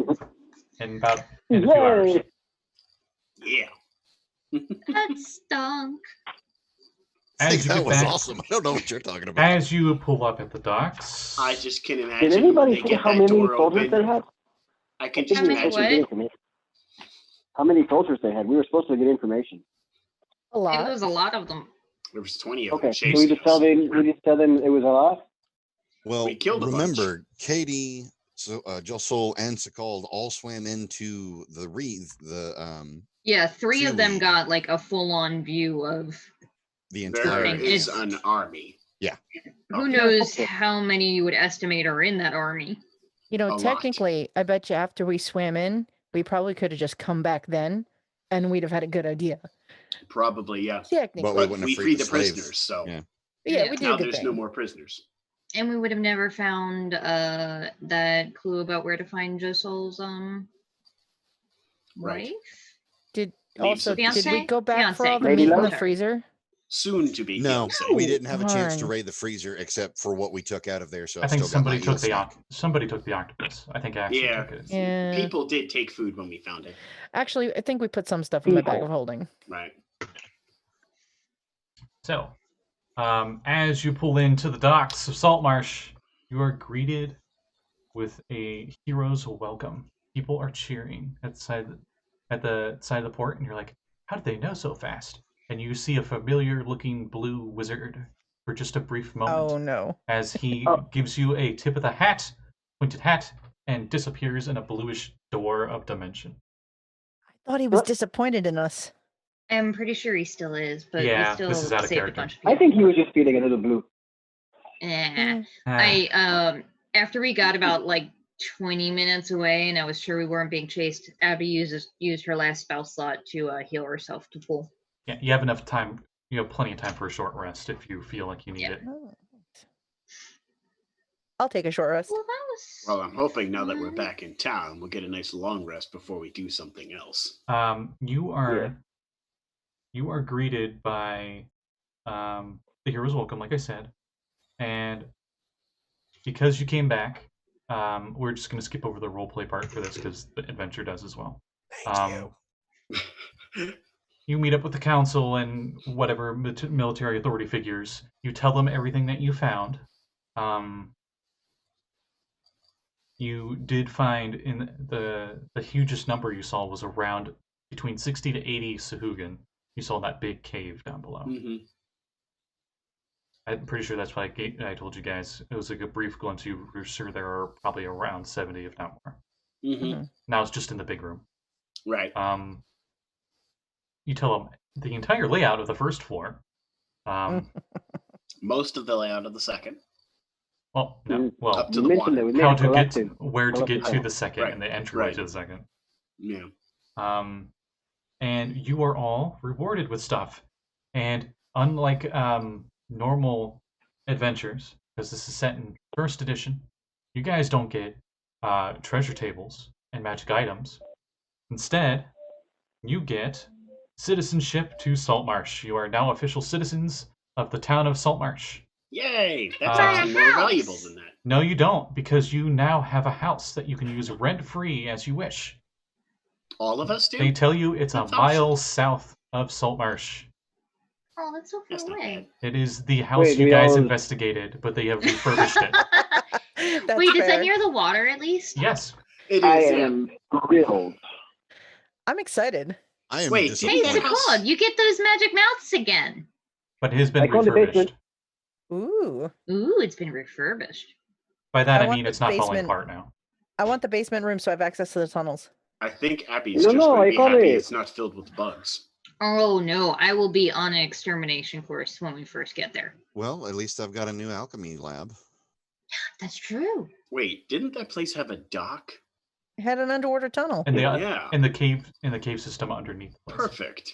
in a few hours. Yay! Yeah. That stunk. As you that get was back, awesome. I don't know what you're talking about. as you pull up at the docks, I just can imagine. Did when anybody they see get how that many door soldiers open. they had? I can I just think How we were many supposed to what? get information. How many soldiers they had? We were supposed to get information. A It lot. was a lot of them. There was 20 of Okay, them so we chasing just tell us. them it was a lot. Well, We killed a bunch. remember, Kade, Josul, and Sekald all swam into the wreath, Yeah, three of them Seaweed. got like a full-on view of the There entire. thing is is- an army. who Okay. knows Okay. how many you would estimate are in that army. You know, A lot. technically, I bet you after we swam in, we probably could have just come back then, and we'd have had a good idea. Probably, yeah. Technically, But we But wouldn't have we freed freed the the slaves. prisoners, so Yeah. yeah, Yeah. we did now a good there's thing. no more prisoners. And we would have never found that clue about where to find Josul's Right. wife. Did Leaves also of did we Fiance? go back for all the Fiance. meat in the Lady love. freezer? Soon to be. No, fiancé. we didn't have a chance to Darn. raid the freezer except for what we took out of there. So I think still got my somebody took eel snack. somebody took the octopus. I think Ashley Yeah. took it. Yeah. People did take food when we found it. Actually, I think we put some stuff in my bag People. of holding. Right. So, as you pull into the docks of Saltmarsh, you are greeted with a hero's welcome. People are cheering at the side of the port, and you're like, "How did they know so fast?" And you see a familiar-looking blue wizard for just a brief moment, Oh no. as he Oh. gives you a tip of the hat, pointed hat, and disappears in a bluish door of dimension. I thought he was What? disappointed in us. I'm pretty sure he still is, but Yeah, we still this is out of saved character. a bunch of people. I think he was just feeling a little blue. Eh. Ah, I after we got about like 20 minutes away and I was sure we weren't being chased, Abby used her last spell slot to heal herself to full. yeah, you have enough time. You have plenty of time for a short rest if you feel like you need Yeah. it. Oh. I'll take a short rest. Well, that was. Well, I'm hoping now that we're fun. back in town, we'll get a nice long rest before we do something else. You are greeted by the hero's welcome, like I said, and because you came back, we're just going to skip over the roleplay part for this because the adventure does as well. Thank you. You meet up with the council and whatever military authority figures. You tell them everything that you found. You did find in the hugest number you saw was around between 60 to 80 Sahuagin. You saw that big cave down below. Hmm. I'm pretty sure that's why I told you guys. It was like a brief glimpse. You were sure there are probably around 70, if not more. Mm-hmm. Now it's just in the big room. Right. You tell them the entire layout of the first floor. Most of the layout of the second. Well, no. Well, Up to You the mentioned water. that we made how a to get collective. where to get to collective the second Right, and the entryway right. to the second. Yeah. And you are all rewarded with stuff. And unlike normal adventures, because this is set in first edition, you guys don't get treasure tables and magic items. Instead, you get citizenship to Saltmarsh. You are now official citizens of the town of Saltmarsh. Yay! That's Uh, actually more House. valuable than that. No, you don't, because you now have a house that you can use rent-free as you wish. All of us do? They tell you it's That's a mile south of Saltmarsh. Oh, that's so far That's not away. It is the house Wait, you we guys all- investigated, but they have refurbished it. That's Wait, is fair. that near the water at least? Yes. It is. I yeah. am thrilled. I'm excited. I am Wait, Hey, That disappointed. house- Sekald, you get those magic mouths again. But it has been I call the refurbished. basement. Ooh. Ooh, it's been refurbished. By that I I want mean the it's not falling basement- apart now. I want the basement room so I have access to the tunnels. I think Abby's No, just no, going I to be call happy it- it's not filled with bugs. Oh no, I will be on an extermination course when we first get there. Well, at least I've got a new alchemy lab. That's true. Wait, didn't that place have a dock? It had an underwater tunnel. And the Yeah. in the cave system underneath the place. Perfect.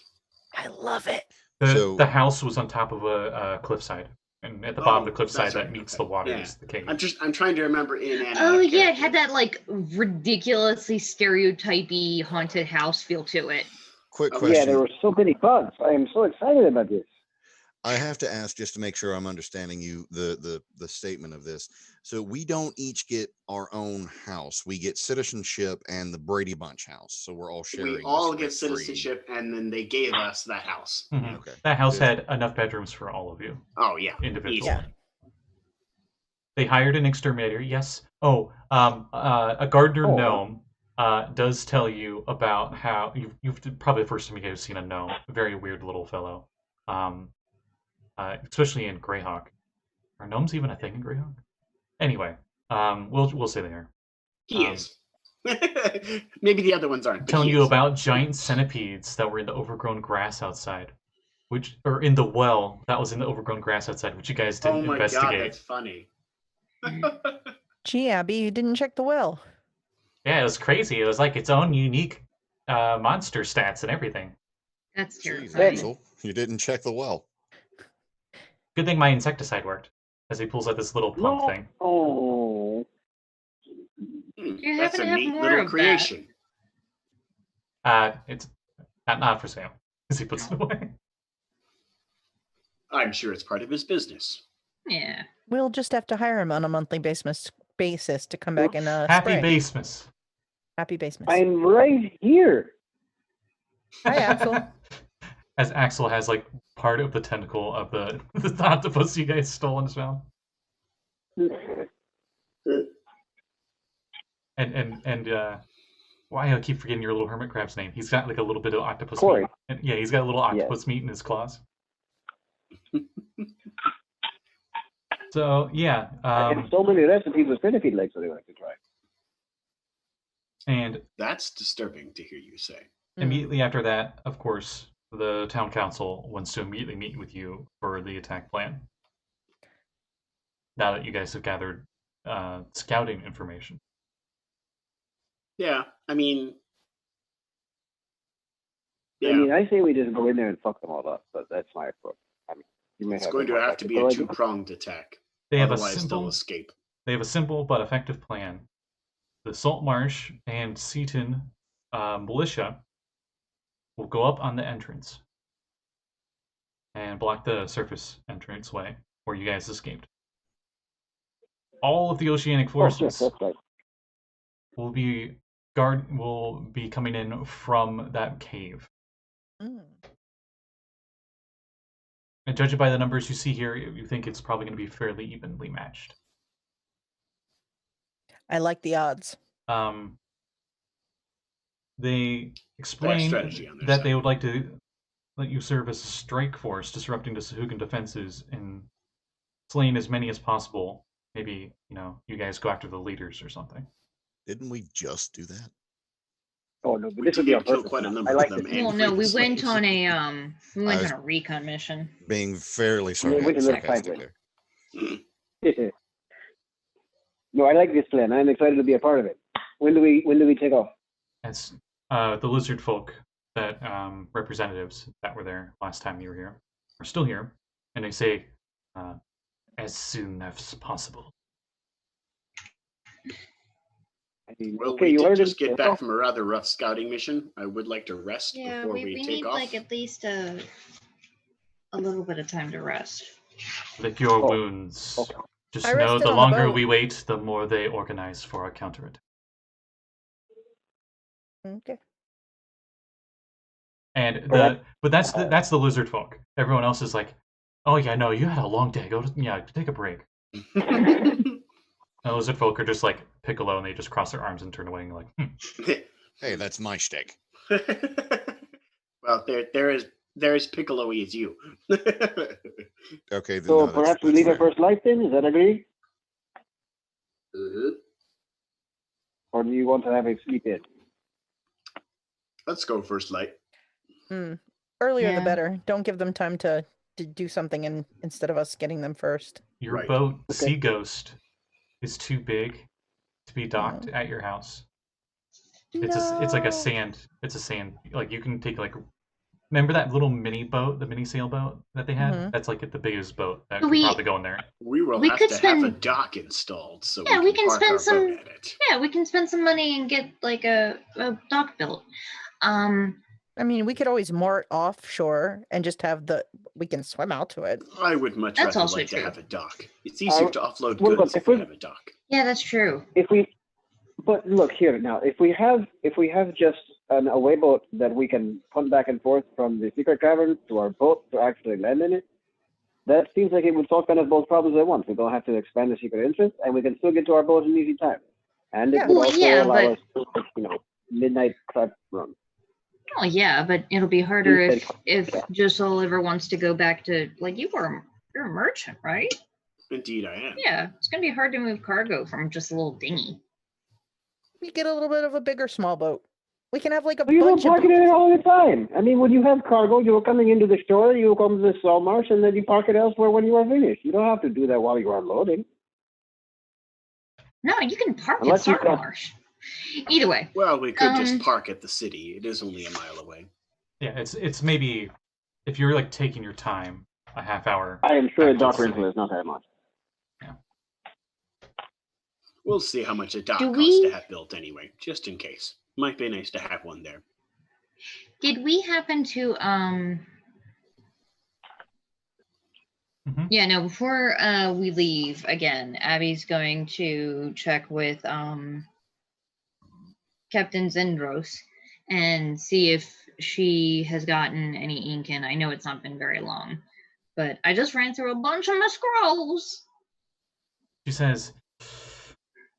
I love it. The house was on top of a cliffside. And at the bottom of the cliffside that's that right, meets okay. the water Yeah. is the cave. I'm trying to remember in and out Oh of yeah, it character. had that like ridiculously stereotypy haunted house feel to it. Quick Oh, question. Yeah, there were so many bugs. I am so excited about this. I have to ask just to make sure I'm understanding you the statement of this. So we don't each get our own house. We get citizenship and the Brady Bunch house. So we're all sharing. We all this get rent-free. citizenship, and then they gave us that house. Mhm. Okay. That house Good. had enough bedrooms for all of you Oh yeah, individually. easy. Yeah. They hired an exterminator, yes. Oh, a gardener Oh. gnome does tell you about how you've probably the first time you guys have seen a gnome, a very weird little fellow, especially in Greyhawk. Are gnomes even a thing in Greyhawk? Anyway, we'll say they are. He is. Maybe the other ones aren't. But Telling he you is. about giant centipedes that were in the overgrown grass outside, or in the well that was in the overgrown grass outside, which you guys Oh didn't my god, investigate. that's funny. Gee, Abby, you didn't check the well. Yeah, it was crazy. It was like its own unique monster stats and everything. That's Jeez, terrifying. Axel, you didn't check the well. Good thing my insecticide worked, as he pulls out this little plump No. thing. Oh. You That's happen a to have neat more little of that. creation. It's not for sale, as he puts it away. I'm sure it's part of his business. Yeah. We'll just have to hire him on a monthly basis to come back and Happy spray. basements. Happy basements. I'm right here. Hi, Axel. As Axel has like part of the tentacle of the octopus you guys stole in his mouth. And why I keep forgetting your little hermit crab's name. He's got like a little bit of octopus Corey. meat. And, yeah, he's got a little octopus meat in his claws. So yeah, And so many recipes of centipede legs that I like to try. and That's disturbing to hear you say. immediately after that, of course, the town council wants to immediately meet with you for the attack plan. Now that you guys have gathered scouting information. Yeah, I mean, I mean, I say we just go in there and fuck them all up, but that's my approach. I mean, you may it's have going to more have to be a tactical ideas. two-pronged attack. They have Otherwise, they'll escape. They have a simple but effective plan. The Saltmarsh and Seaton militia will go up on the entrance and block the surface entranceway where you guys escaped. All of the oceanic Oh, forces shit, that's right. will be coming in from that cave. Mm. And judging by the numbers you see here, you think it's probably going to be fairly evenly matched. I like the odds. They explain strategy on their that side. they would like to let you serve as a strike force, disrupting the Sahuagin defenses in slain as many as possible, maybe, you guys go after the leaders or something. Didn't we just do that? Oh no, but We this would did be on kill purpose. quite a now. number I of like them. this. And Well, no, free we the went slaves. on a I- recon mission. Being fairly Yeah, we can look sarcastic sideways. there. No, I like this plan. I'm excited to be a part of it. When do we take off? It's the lizard folk that representatives that were there last time you were here are still here, and they say as soon as possible. I mean, Well, okay, we you did heard just it. get back from a rather rough scouting mission. I would like to rest Yeah, before we we take need off. like at least a little bit of time to rest. Lick your Oh, wounds. okay. Just I know rested the on the longer boat. we wait, the more they organize for a counterattack. Okay. And Correct. but that's the lizard folk. Everyone else is like, oh yeah, no, you had a long day. Take a break. The lizard folk are just like Piccolo, and they just cross their arms and turn away, and like, Hey, that's my shtick. Well, there is Piccolo as you. Okay, then So no, that's perhaps we leave fair. our first life then. Is that agreed? Mhm. Or do you want to have a sleep in? Let's go first light. Earlier the Yeah. better. Don't give them time to do something instead of us getting them first. your Right. boat, Okay. Sea Ghost, is too big to be docked No. at your house. It's like a sand. It's a sand. Like you can take like. Remember that little mini boat, the mini sailboat that they had? Mhm. That's like the biggest boat that But could probably go in there. We will We have could to have a spend- dock installed so Yeah, we can park spend our some. boat at it. Yeah, we can spend some money and get like a dock built. I mean, we could always moor it offshore and just have we can swim out to it. I would much That's rather also like true. to have a dock. It's easier to offload well, look, goods if if we we- have a dock. Yeah, that's true. But look here now. If we have just an away boat that we can punt back and forth from the secret cavern to our boat to actually land in it, that seems like it would solve kind of both problems at once. We don't have to expand the secret entrance, and we can still get to our boat in easy time. And it Yeah. would Well, also yeah, allow but- us to, midnight prep run. Oh yeah, but it'll be harder Instead- if Josul ever wants to go back to like you're a merchant, right? Indeed, I am. Yeah, it's gonna be hard to move cargo from just a little dinghy. We get a little bit of a bigger small boat. We can have like a Well, you don't bunch of park it in boats. it all the time. I mean, when you have cargo, you're coming into the store, you come to the Saltmarsh, and then you park it elsewhere when you are finished. You don't have to do that while you're unloading. No, you can park Unless at you've got- Saltmarsh. Either way, Well, we could just Um, park at the city. It is only a mile away. Yeah, it's maybe if you're like taking your time, a half hour. I am sure back a to dock the rental city. is not that much. We'll see how much a dock Do costs we- to have built anyway, just in case. Might be nice to have one there. did we happen to Mhm. Yeah, no, before we leave again, Abby's going to check with Captain Zendros and see if she has gotten any ink in. I know it's not been very long, but I just ran through a bunch of my scrolls. She says,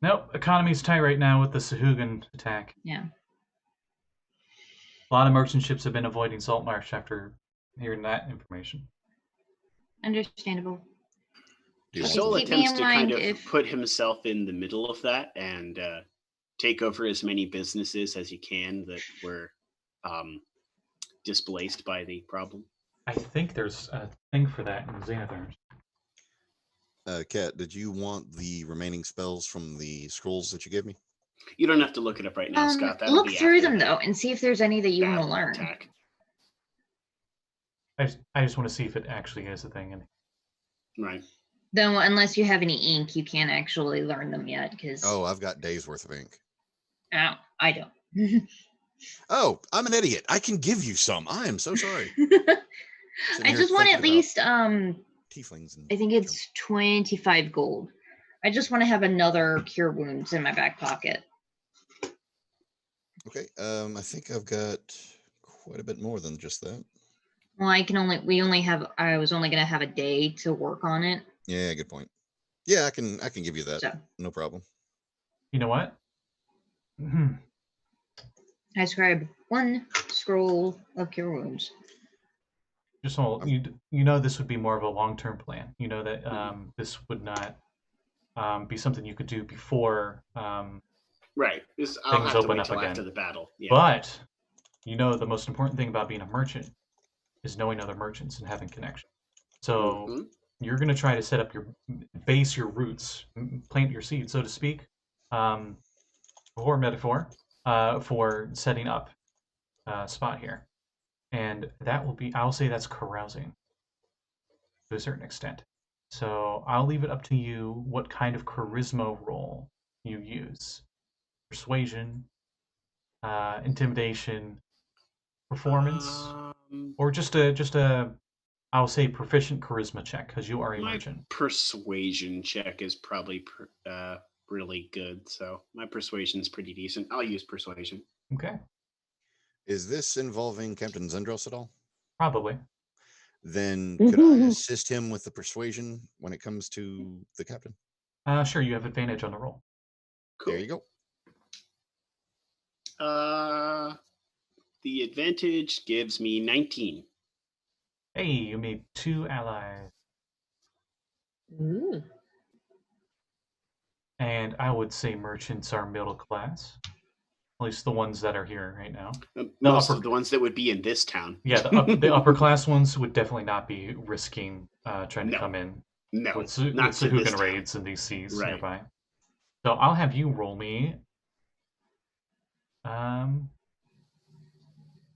"Nope, economy's tight right now with the Sahuagin attack. Yeah. A lot of merchant ships have been avoiding Saltmarsh after hearing that information." Understandable. Do you Just Sol keep me attempts in to kind mind of if- put himself in the middle of that and take over as many businesses as he can that were displaced by the problem. I think there's a thing for that in Xanathar's. Kat, did you want the remaining spells from the scrolls that you gave me? You don't have to look it up right now, Scott. That'll Look be through after them the though and see if there's any that you want to battle learn. attack. I just want to see if it actually is a thing. And Right. Though, unless you have any ink, you can't actually learn them yet. Because Oh, I've got days worth of ink. I don't. Oh, I'm an idiot. I can give you some. I am so sorry. I here just want thinking at least Tieflings. And I think it's 25 gold. I just want to have another cure wounds in my back pocket. Okay. I think I've got quite a bit more than just that. Well, I was only gonna have a day to work on it. Yeah, good point. Yeah, I can give you that. So No problem. you know what? I scribe one scroll of cure wounds. just so you know this would be more of a long-term plan. You know that this would not be something you could do before Right. I'll things have to open wait up till again. after the battle. Yeah. But you know the most important thing about being a merchant is knowing other merchants and having connections. So you're going to try to set up your base, your roots, plant your seeds, so to speak, or metaphor, for setting up a spot here. And that will be, I'll say that's carousing to a certain extent. So I'll leave it up to you what kind of charisma roll you use. Persuasion, intimidation, performance, or just a I'll say proficient charisma check because you are a my merchant. persuasion check is probably really good, so my persuasion's pretty decent. I'll use persuasion. Okay. Is this involving Captain Zendros at all? Probably. Then could I assist him with the persuasion when it comes to the captain? Sure, you have advantage on the roll. Cool. There you go. The advantage gives me 19. Hey, you made 2 allies. Ooh. And I would say merchants are middle class. At least the ones that are here right now. Most of the ones that would be in this town. Yeah, the upper class ones would definitely not be risking trying to come in No, with not to this Sahuagin town. raids and these seas Right. nearby. So I'll have you roll me.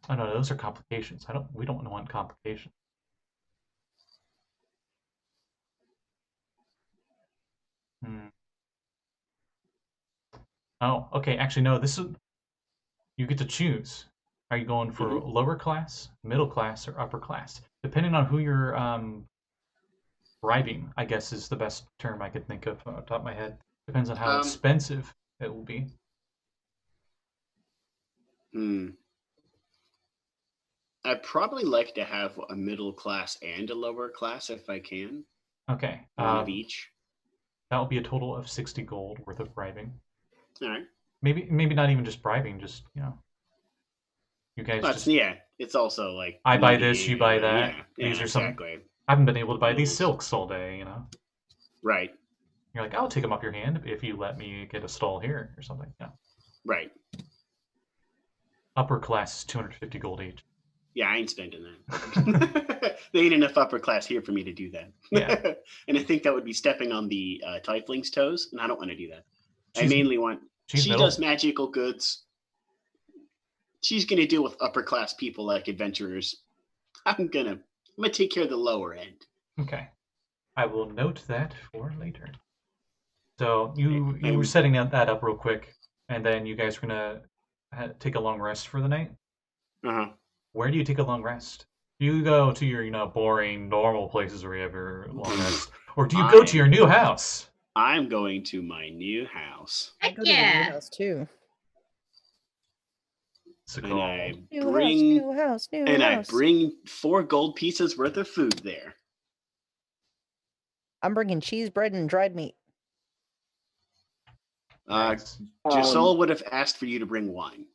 Oh no, those are complications. We don't want complications. Oh, okay. Actually, no. This is you get to choose. Are you going for lower class, middle class, or upper class? Depending on who you're bribing, I guess is the best term I could think of off the top of my head. Depends on how expensive it will be. I'd probably like to have a middle class and a lower class if I can. Okay. One of each. That will be a total of 60 gold worth of bribing. All right. Maybe not even just bribing, just you guys just it's also like I buy this, you buy that. Yeah, These are exactly. I haven't been able to buy these silks all day, Right. You're like, I'll take them off your hand if you let me get a stall here or something. Yeah. Right. Upper class is 250 gold each. Yeah, I ain't spending that. There ain't enough upper class here for me to do that. Yeah. And I think that would be stepping on the Tiefling's toes, and I don't want to do that. I mainly want... She does magical goods. She's going to deal with upper class people like adventurers. I'm gonna take care of the lower end. Okay. I will note that for later. So you were setting that up real quick, and then you guys are going to take a long rest for the night? Uh-huh. Where do you take a long rest? Do you go to your, boring, normal places where you have your long rest? Or do you go to your new house? I'm going to my new house. I go to the new house too. And I new house. I bring 4 gold pieces worth of food there. I'm bringing cheese, bread, and dried meat. Josul would have asked for you to bring wine.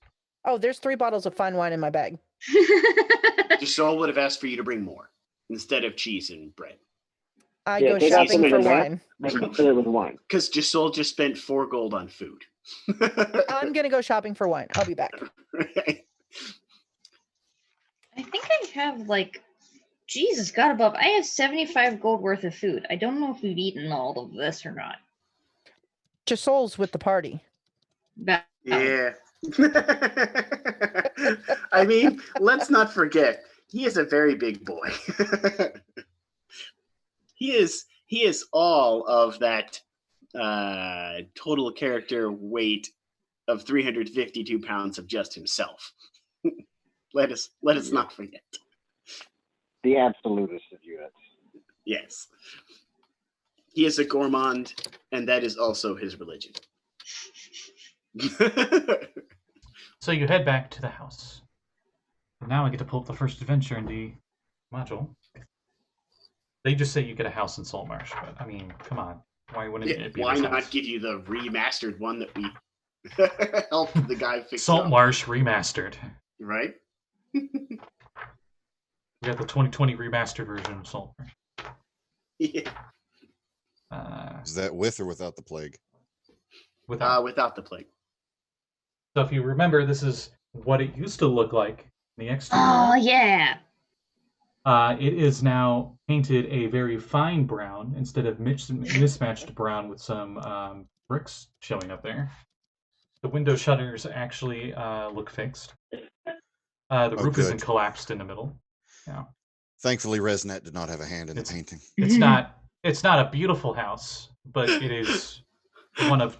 Oh, there's 3 bottles of fine wine in my bag. Josul would have asked for you to bring more instead of cheese and bread. I go shopping for wine. Because Josul just spent 4 gold on food. I'm going to go shopping for wine. I'll be back. Right. I think I have Jesus God above. I have 75 gold worth of food. I don't know if we've eaten all of this or not. Josul's with the party. Yeah. I mean, let's not forget, he is a very big boy. He is all of that total character weight of 352 pounds of just himself. Let us not forget. The absolutist of units. Yes. He is a gourmand, and that is also his religion. So you head back to the house. And now I get to pull up the first adventure in the module. They just say you get a house in Saltmarsh, but I mean, come on. Why wouldn't it be Why this not house? give you the remastered one that we helped the guy fix Saltmarsh remastered. Right? We got the 2020 remastered version of Saltmarsh. Yeah. Is that with or without the plague? Without the plague. So if you remember, this is what it used to look like in the exterior. Oh yeah. It is now painted a very fine brown instead of mismatched brown with some bricks showing up there. The window shutters actually look fixed. The roof good. isn't collapsed in the middle. Yeah. Thankfully, Resnet did not have a hand in the painting. It's not a beautiful house, but it is one of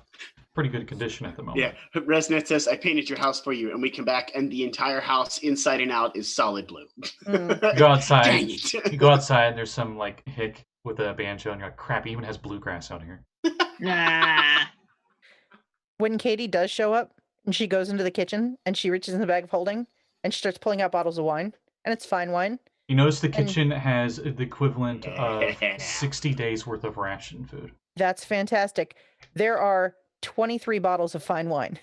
pretty good condition at the moment. Yeah, Resnet says, I painted your house for you, and we come back, and the entire house, inside and out, is solid blue. You go outside. Dang it. You go outside, and there's some like hick with a banjo, and you're like, crap, it even has bluegrass out here. Nah. When Katie does show up and she goes into the kitchen and she reaches in the bag of holding and she starts pulling out bottles of wine, and it's fine wine. You notice the kitchen has the equivalent of 60 days worth of ration food. That's fantastic. There are 23 bottles of fine wine.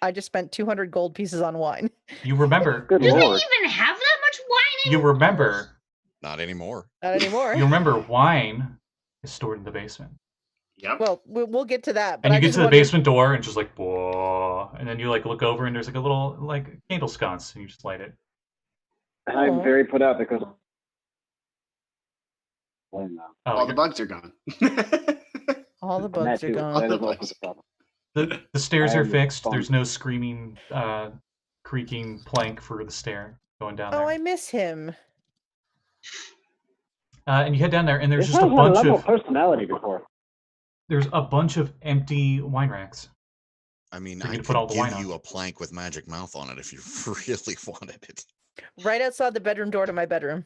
I just spent 200 gold pieces on wine. You remember? Good Do they lord. even have that much wine? You remember? Not anymore. Not anymore. You remember wine is stored in the basement. Yep. Well, we'll get to that. But And you I get just to the wondered- basement door and just like, whoa. And then you like look over and there's like a little like candle sconce and you just light it. I'm Aw. very put out because. Oh, no. Oh, All the bugs are gone. All the And bugs that are too. gone. That is Otherwise- also the problem. the stairs I are am fixed. bummed. There's no screaming, creaking plank for the stair going down Oh, there. I miss him. And you head down there and there's This just a house had a bunch level of personality before. there's a bunch of empty wine racks. I mean, For you I to put could all the wine give you on. a plank with magic mouth on it if you really wanted it. Right outside the bedroom door to my bedroom.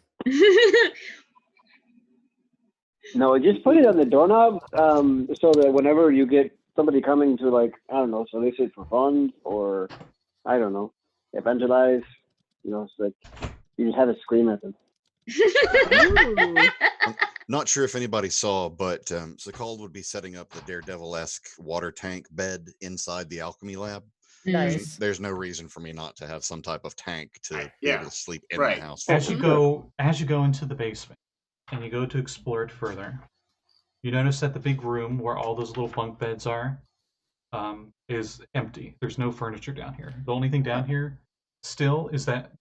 No, just put it on the doorknob, so that whenever you get somebody coming to, like, I don't know, solicit for funds or, I don't know, evangelize, so that you just have to scream at them. Ooh. Not sure if anybody saw, but Sekald would be setting up the Daredevil-esque water tank bed inside the alchemy lab. Nice. There's no reason for me not to have some type of tank to be Yeah, able to sleep in right. the house. As you sure. go into the basement and you go to explore it further, you notice that the big room where all those little bunk beds are is empty. There's no furniture down here. The only thing down here still is that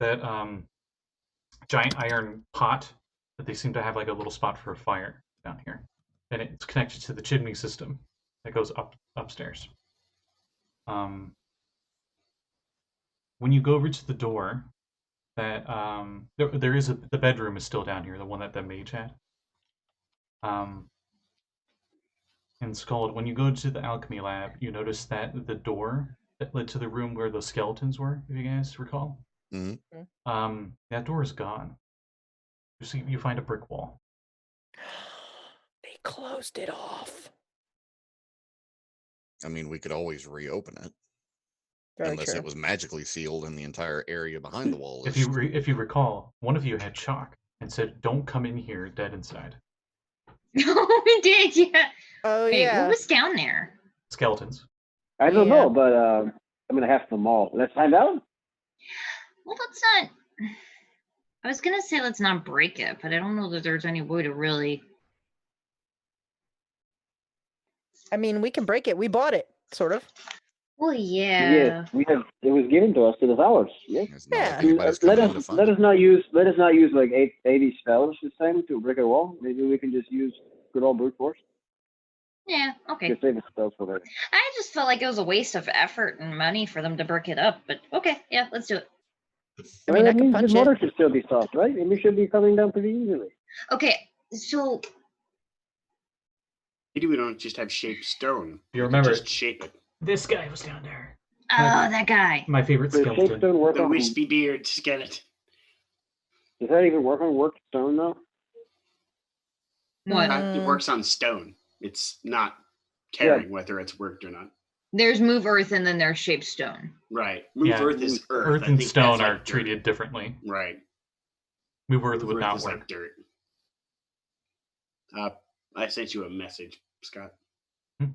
giant iron pot that they seem to have like a little spot for a fire down here, and it's connected to the chimney system that goes upstairs. When you go over to the door, that there is the bedroom is still down here, the one that the mage had. And Scald, when you go to the alchemy lab, you notice that the door that led to the room where the skeletons were, if you guys recall, Mhm. that door is gone. You find a brick wall. They closed it off. I mean, we could always reopen it. Very Unless true. it was magically sealed and the entire area behind the wall If is... you recall, one of you had chalk and said, "Don't come in here, dead inside." Oh, we did, yeah. Oh, Wait, yeah. what was down there? Skeletons. I don't Yeah. know, but I'm going to have them all. Let's find out. Well, let's not. I was gonna say let's not break it, but I don't know that there's any way to really. I mean, we can break it. We bought it, sort of. Well, yeah. Yes, it was given to us. It is ours. Yes. It's not Yeah. like anybody's coming in to find Let it. us not use like 80 spells this time to break a wall. Maybe we can just use good old brute force. Yeah. Okay. Just save the spells for later. I just felt like it was a waste of effort and money for them to brick it up, but okay, yeah, let's do it. I mean, I can means punch the it. mortar should still be soft, right? And we should be coming down pretty easily. Okay, so Maybe we don't just have shaped stone. You We remember just shape it. this guy was down there. that guy. My favorite Does shape skeleton. stone work The on? wispy beard, just get it. Does that even work on worked stone though? What? It works on stone. It's not caring whether it's worked or not. There's move earth and then there's shape stone. Right. Move Yeah, earth is earth. Earth I and think stone that's like are dirt. treated differently. Right. Move earth Move would earth not is work. like dirt. I sent you a message, Scott. Hmm.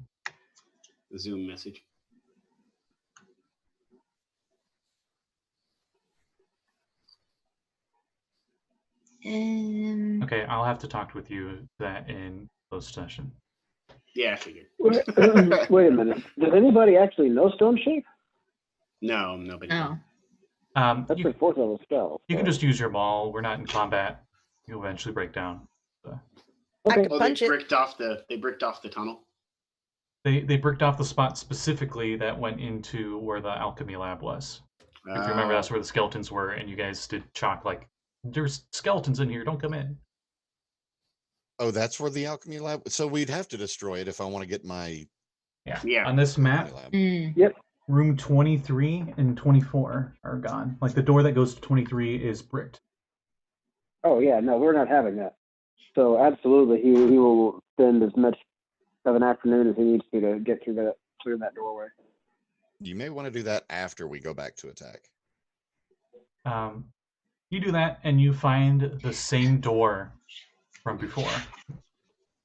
A Zoom message. Okay, I'll have to talk with you that in closed session. Yeah, I figured. Wait a minute. Does anybody actually know Stone Shape? No, nobody. No. That's You, a 4th level spell. you can so- just use your maul. We're not in combat. You'll eventually break down. So. I Okay. could Oh, punch they it. bricked off the tunnel. They bricked off the spot specifically that went into where the alchemy lab was. If you remember, that's where the skeletons were, and you guys did chalk like, there's skeletons in here, don't come in. Oh, that's where the alchemy lab. So we'd have to destroy it if I want to get my Yeah. On this map, alchemy lab. Mm. room 23 and 24 are gone. Like the door that goes to 23 is bricked. Oh yeah, no, we're not having that. So absolutely, he will spend as much of an afternoon as he needs to get through that doorway. You may want to do that after we go back to attack. You do that, and you find the same door from before.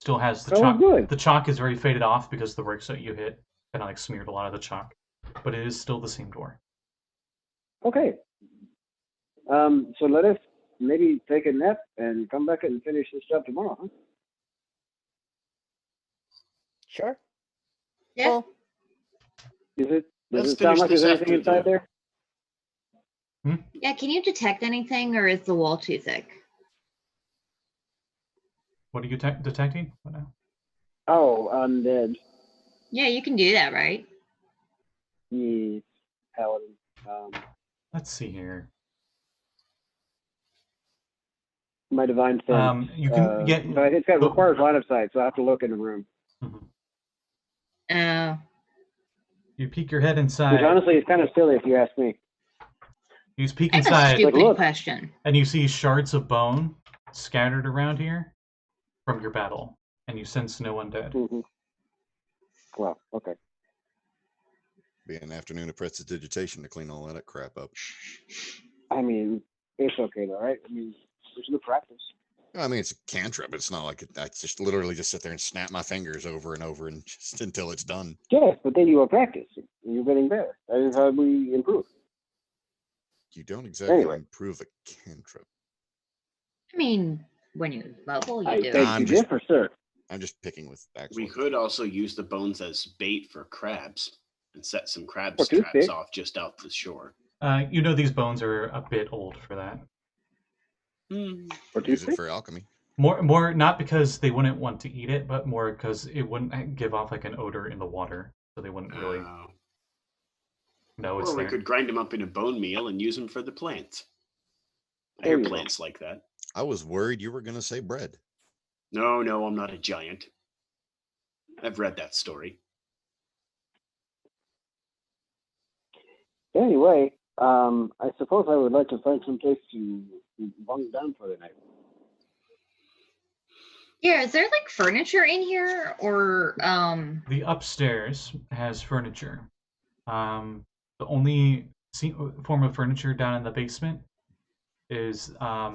Still has the Oh, chalk. good. The chalk is very faded off because the bricks that you hit kind of like smeared a lot of the chalk, but it is still the same door. Okay. So let us maybe take a nap and come back and finish this up tomorrow. Huh? Sure. Yeah. Well, Does Let's it sound finish like there's this anything after inside the- there? Yeah, can you detect anything, or is the wall too thick? What are you detecting? What now? Oh, undead. Yeah, you can do that, right? Yes, paladin. Let's see here. My divine sense. You can get. But it's got requires line of sight, so I have to look in the room. Mhm. Oh. You peek your head Which inside. honestly is kind of silly if you ask me. You peek I have a inside, stupid look. question. and you see shards of bone scattered around here from your battle, and you sense no undead. Mm-hmm. Well, okay. Be an afternoon of prestidigitation to clean all that crap up. I mean, it's okay though, right? I mean, there's no practice. I mean, it's a cantrip. It's not like I just literally just sit there and snap my fingers over and over and just until it's done. Yes, but then you will practice. You're getting better. That is how we improve. You don't exactly Anyway. improve a cantrip. I mean, when you level, you I do. beg I'm to just- differ, sir. I'm just picking with actual. We could also use the bones as bait for crabs and set some crab Or traps toothpick. off just out the shore. You know these bones are a bit old for that. Or Use it toothpick? for alchemy. More not because they wouldn't want to eat it, but more because it wouldn't give off like an odor in the water, so they wouldn't really know it's Or we there. could grind them up in a bone meal and use them for the plants. I There hear you go. plants like that. I was worried you were going to say bread. No, I'm not a giant. I've read that story. Anyway, I suppose I would like to find some place to bunk down for the night. Yeah, is there like furniture in here, or The upstairs has furniture. The only form of furniture down in the basement is a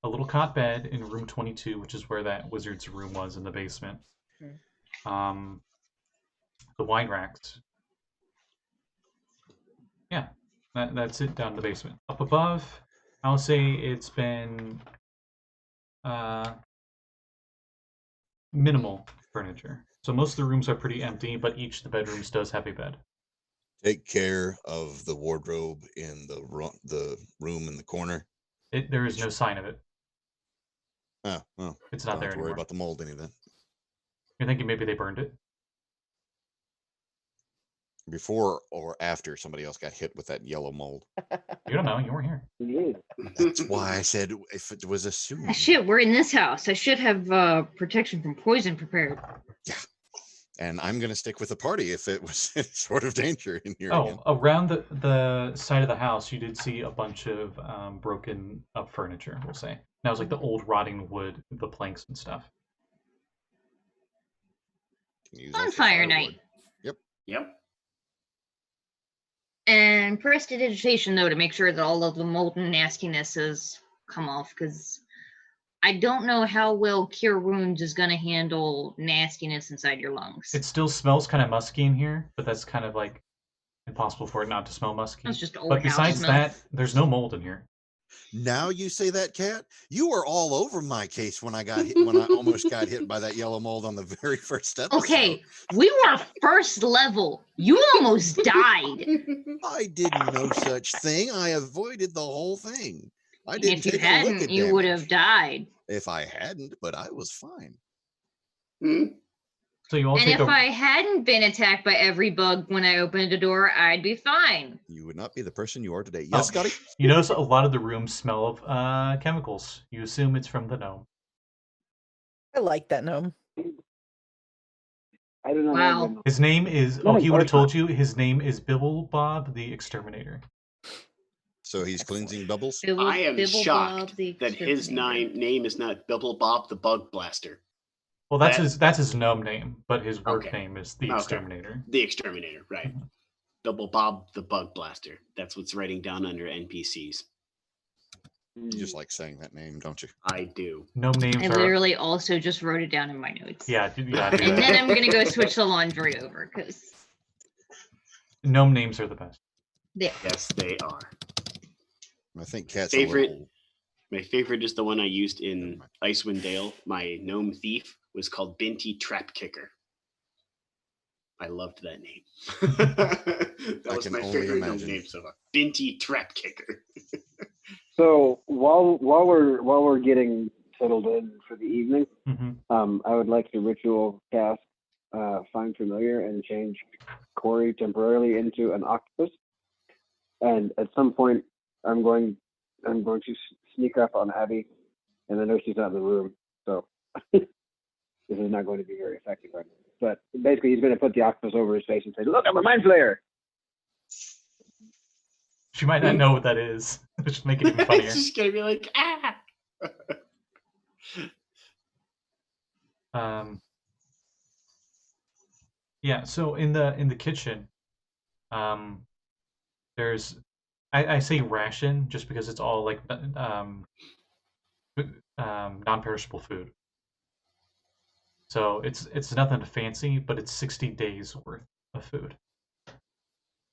little cot bed in room 22, which is where that wizard's room was in the basement. The wine racks. Yeah, that's it down in the basement. Up above, I'll say it's been minimal furniture. So most of the rooms are pretty empty, but each of the bedrooms does have a bed. Take care of the wardrobe in the room in the corner. There is no sign of it. Oh, well, It's don't not there have to worry anymore. about the mold any then. You're thinking maybe they burned it? Before or after somebody else got hit with that yellow mold. You don't know. You weren't here. Yeah. That's why I said if it was assumed. shit? We're in this house. I should have protection from poison prepared. And I'm going to stick with the party if it was any sort of danger in here. Oh, again. around the side of the house, you did see a bunch of broken up furniture, we'll say. That was like the old rotting wood, the planks and stuff. Can use that for Bonfire firewood. night. Yep. And prestidigitation, though, to make sure that all of the molten nastiness has come off, because I don't know how well Cure Wounds is going to handle nastiness inside your lungs. It still smells kind of musky in here, but that's kind of like impossible for it not to smell musky. It's just old But house besides smell. that, there's no mold in here. Now you say that, Cat. You were all over my case when I almost got hit by that yellow mold on the very first episode. Okay, we were first level. You almost died. I did no such thing. I avoided the whole thing. I And didn't if you take a look hadn't, at you would have damage. died. If I hadn't, but I was fine. So you all And take if I hadn't been attacked by every bug when I opened a door, I'd be fine. You would not be the person you are today. Yes, Scotty? You notice a lot of the rooms smell of chemicals. You assume it's from the gnome. I like that gnome. I do not Wow. know. His name is. Not He would have personal. told you. His name is Bibble Bob the Exterminator. So he's cleansing bubbles? I am Bibble shocked Bob the that his Exterminator. name is not Bibble Bob the Bug Blaster. Well, that's his gnome name, but his work Okay. name is the Okay. Exterminator. The Exterminator, right. Bibble Bob the Bug Blaster. That's what's writing down under NPCs. You just like saying that name, don't you? I do. Gnome names I are. literally also just wrote it down in my notes. Yeah, do And that. then I'm going to go switch the laundry over because Gnome names are the best. Yes, they are. I think Cat's Favorite- a little... My favorite is the one I used in Icewind Dale. My gnome thief was called Binty Trap Kicker. I loved that name. That I was can my only favorite gnome imagine. name so far. Binty Trap Kicker. So while we're getting settled in for the evening, hmm I would like to ritual cast Find Familiar and change Corey temporarily into an octopus. And at some point, I'm going to sneak up on Abby, and I know she's not in the room, so this is not going to be very effective. Right now. But basically, he's going to put the octopus over his face and say, "Look, I'm a mind flayer." She might not know what that is. Just make it even funnier. It's just gonna be like, ah. Yeah. So in the kitchen, there's I say ration just because it's all like non-perishable food. So it's nothing fancy, but it's 60 days worth of food.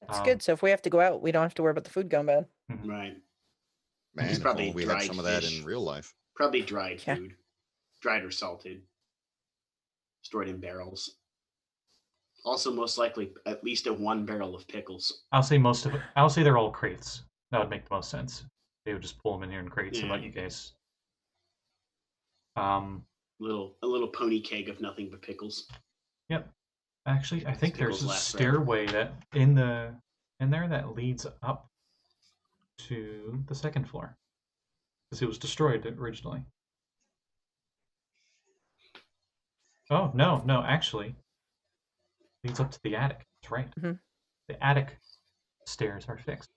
That's good. So if we have to go out, we don't have to worry about the food going bad. Right. Man, It's if probably only we had dried some of that fish. in real life. Probably dried Yeah. food. Dried or salted. Stored in barrels. Also, most likely, at least 1 barrel of pickles. I'll say they're all crates. That would make the most sense. They would just pull them in here in crates and let you guys. A little pony keg of nothing but pickles. Yep. Actually, I think there's pickles a last forever. stairway that in there that leads up to the second floor because it was destroyed originally. Oh no! Actually, leads up to the attic. That's right. Mhm. The attic stairs are fixed.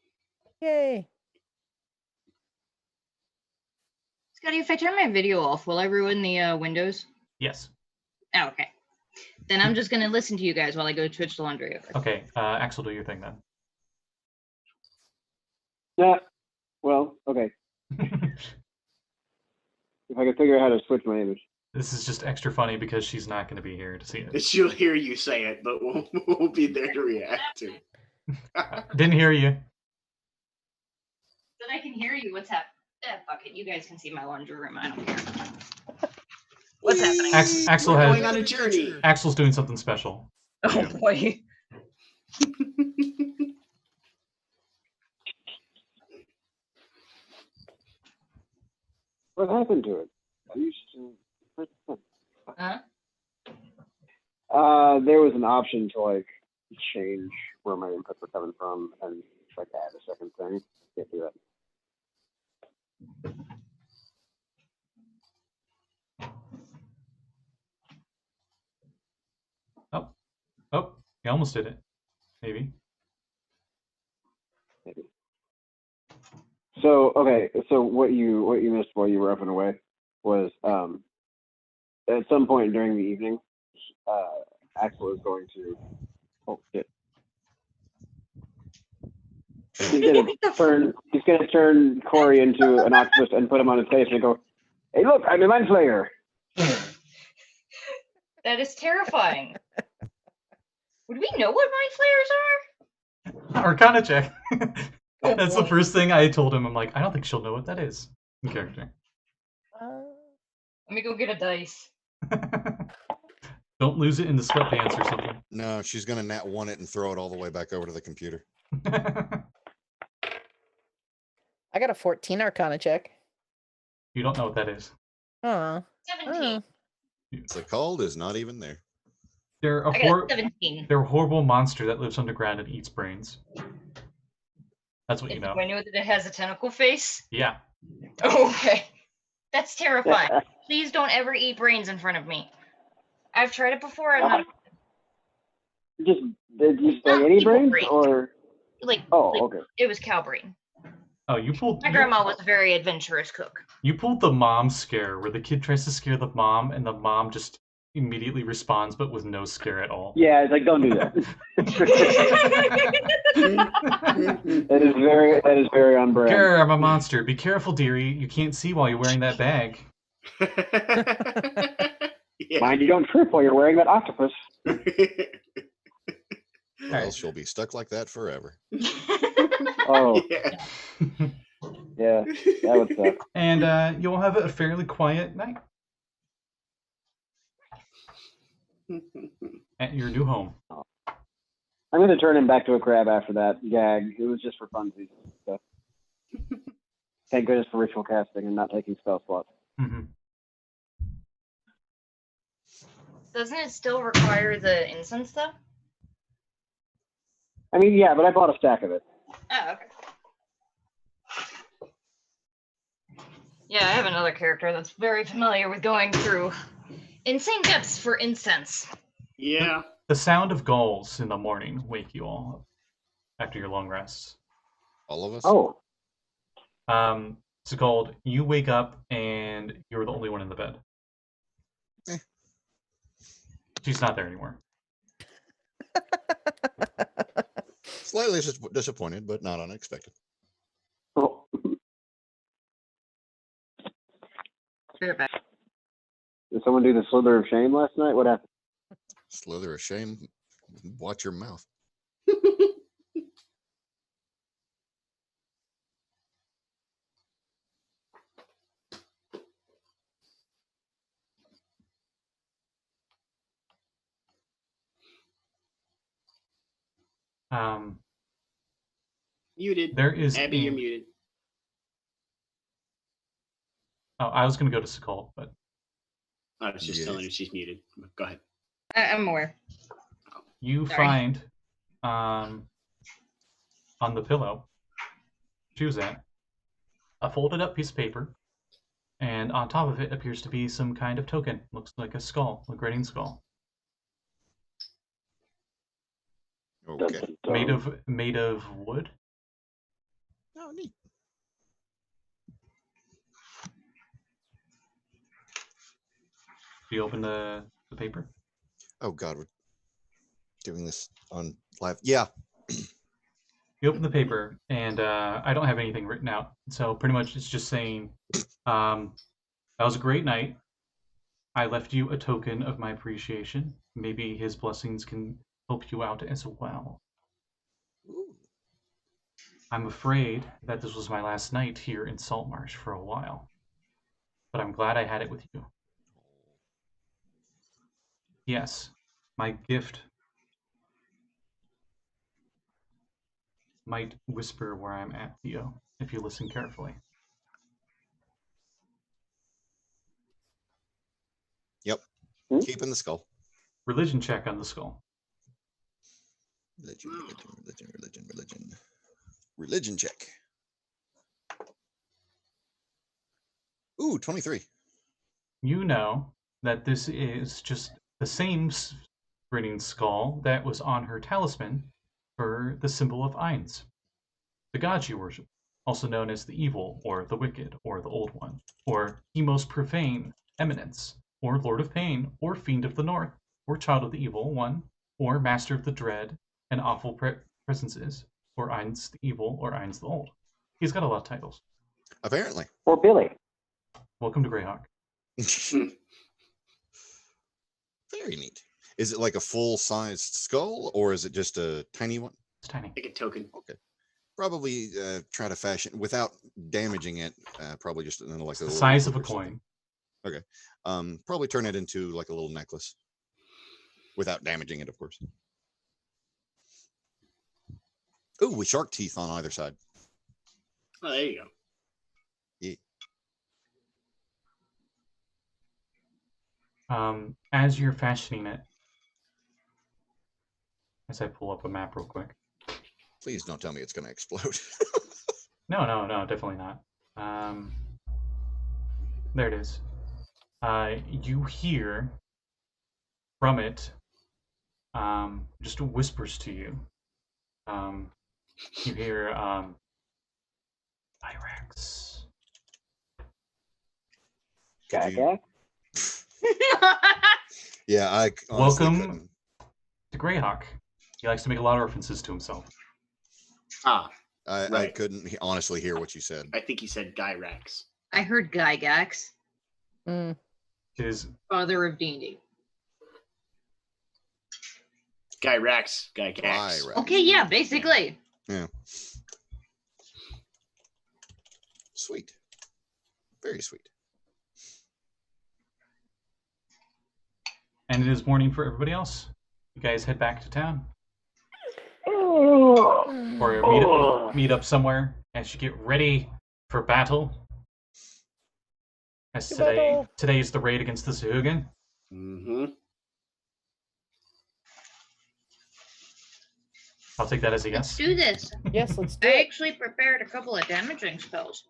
Yay! Scotty, if I turn my video off, will I ruin the windows? Yes. Oh, okay. Then I'm just going to listen to you guys while I go switch the laundry over. Okay. Axel, do your thing then. Yeah. Well, okay. If I can figure out how to switch my image. This is just extra funny because she's not going to be here to see it. She'll hear you say it, but won't be there to react to. Didn't hear you. But I can hear you. What's happening? Fuck it. You guys can see my laundry room. I don't care. What's happening? Axel We're has going on a journey. Axel's doing something special. Oh, boy. What happened to it? I used to. Huh? There was an option to like change where my inputs were coming from and like add a second thing. Can't do that. Oh, you almost did it. Maybe. Maybe. So okay, so what you missed while you were up and away was at some point during the evening, Axel is going to He's gonna turn Corey into an octopus and put him on his face and go, "Hey, look, I'm a mind flayer." That is terrifying. Would we know what mind flayers are? Arcana check. Oh, That's the boy. first thing I told him. I'm like, I don't think she'll know what that is in character. Let me go get a dice. Don't lose it in the sweatpants or something. No, she's gonna nat one it and throw it all the way back over to the computer. I got a 14 Arcana check. You don't know what that is. Oh. 17. Sekald is not even there. They're a I got 17. they're a horrible monster that lives underground and eats brains. That's what you know. Do I know that it has a tentacle face? Yeah. Okay. That's terrifying. Please don't ever eat brains in front of me. I've tried it before. I'm not Just did you say Not any people brains brains. or? like. Oh, like, okay. It was cow brain. Oh, you pulled. My grandma was a very adventurous cook. You pulled the mom scare, where the kid tries to scare the mom, and the mom just immediately responds, but with no scare at all. Yeah, it's like don't do that. That is very on brand. Grr, I'm a monster. Be careful, dearie. You can't see while you're wearing that bag. Yeah. Mind you don't trip while you're wearing that octopus. Or Alright. else she'll be stuck like that forever. Oh, Yeah. yeah, that would suck. And you'll have a fairly quiet night at your new home. I'm going to turn him back to a crab after that gag. It was just for funsies. So. Thank goodness for ritual casting and not taking spell slots. Mm-hmm. Doesn't it still require the incense though? I mean, yeah, but I bought a stack of it. Oh, okay. Yeah, I have another character that's very familiar with going through insane depths for incense. Yeah. The sound of gulls in the morning wake you all up after your long rests. All of us? Oh, Sekald, you wake up and you're the only one in the bed. Eh. She's not there anymore. Slightly disappointed, but not unexpected. oh. Be right back. Did someone do the slither of shame last night? What happened? Slither of shame. Watch your mouth. Muted. There is Abby, you're muted. Oh, I was going to go to Sekald, but I was just telling her she's muted. Go ahead. I'm aware. you Sorry. find on the pillow she was at a folded up piece of paper, and on top of it appears to be some kind of token. Looks like a skull, a grading skull, Okay. made of wood. Oh, neat. Do you open the paper? Oh, God. We're doing this on live. Yeah. You open the paper, and I don't have anything written out. So pretty much it's just saying, that was a great night. I left you a token of my appreciation. Maybe his blessings can help you out as well. Ooh. I'm afraid that this was my last night here in Saltmarsh for a while. But I'm glad I had it with you. Yes, my gift might whisper where I'm at, Theo, if you listen carefully. Yep. Hmm? Keeping the skull. Religion check on the skull. Religion. Religion check. Ooh, 23. You know that this is just the same grinning skull that was on her talisman for the symbol of Ainz, the god she worshipped, also known as the evil, or the wicked, or the old one, or the most profane eminence, or lord of pain, or fiend of the north, or child of the evil one, or master of the dread and awful presences, or Ainz the evil, or Ainz the old. He's got a lot of titles. Apparently. Or Billy. Welcome to Greyhawk. Very neat. Is it like a full-sized skull, or is it just a tiny one? It's tiny. Like a token. Okay. Probably try to fashion without damaging it. Probably just like It's a the little size of a hook or something. coin. Okay. Probably turn it into like a little necklace without damaging it, of course. Ooh, with shark teeth on either side. Oh, there you go. As you're fashioning it, as I pull up a map real quick. Please don't tell me it's going to explode. No, definitely not. There it is. You hear from it, just whispers to you. You hear, Pyrex. Could you- Gaga? Yeah, I honestly Welcome couldn't. to Greyhawk. He likes to make a lot of references to himself. Ah, I Right. couldn't honestly hear what you said. I think he said Gyrax. I heard Gygax, Mm. His father of D&D. Gyrax. Gygax. Right. Okay, yeah, basically. Sweet. Very sweet. And it is morning for everybody else. You guys head back to town, Mm. or meet up somewhere as you get ready for battle. As today is the raid against the Sahuagin. Mm-hmm. I'll take that as a Let's yes. do this. Yes, let's do I it. actually prepared a couple of damaging spells.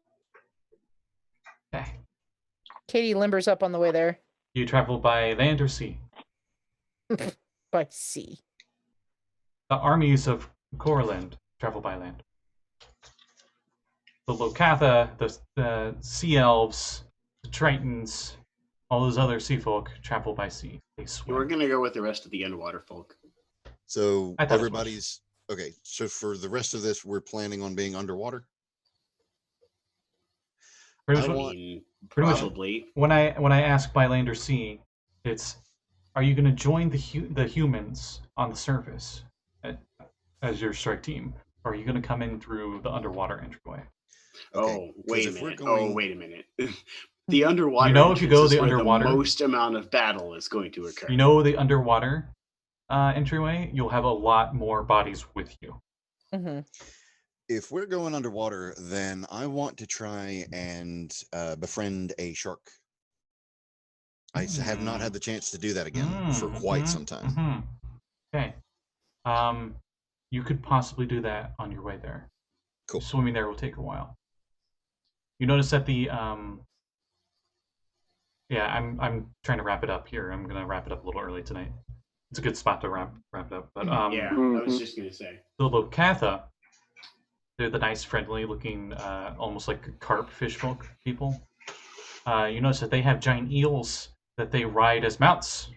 Okay. Katie limbers up on the way there You travel by land or sea? by sea. The armies of Borland travel by land. The Lokatha, the Sea Elves, the Tritons, all those other sea folk travel by sea. They swim. We're gonna go with the rest of the underwater folk. So I thought as much. everybody's okay. So for the rest of this, we're planning on being underwater. Pretty I much, want- pretty much Probably. when I ask by land or sea, it's, are you going to join the humans on the surface as your strike team, or are you going to come in through the underwater entryway? Okay, Oh, wait a 'cause if we're minute. going- Oh, wait a minute. The underwater You know if you go entrance is the where underwater- the most amount of battle is going to occur. You know the underwater entryway, you'll have a lot more bodies with you. Mm-hmm. If we're going underwater, then I want to try and befriend a shark. I have not had the chance to do that again for quite some time. Okay. You could possibly do that on your way there. Cool. Swimming there will take a while. You notice that the yeah, I'm trying to wrap it up here. I'm gonna wrap it up a little early tonight. It's a good spot to wrap it up. But Yeah, I was just gonna say. the Lokatha, they're the nice, friendly-looking, almost like carp fish folk people. You notice that they have giant eels that they ride as mounts,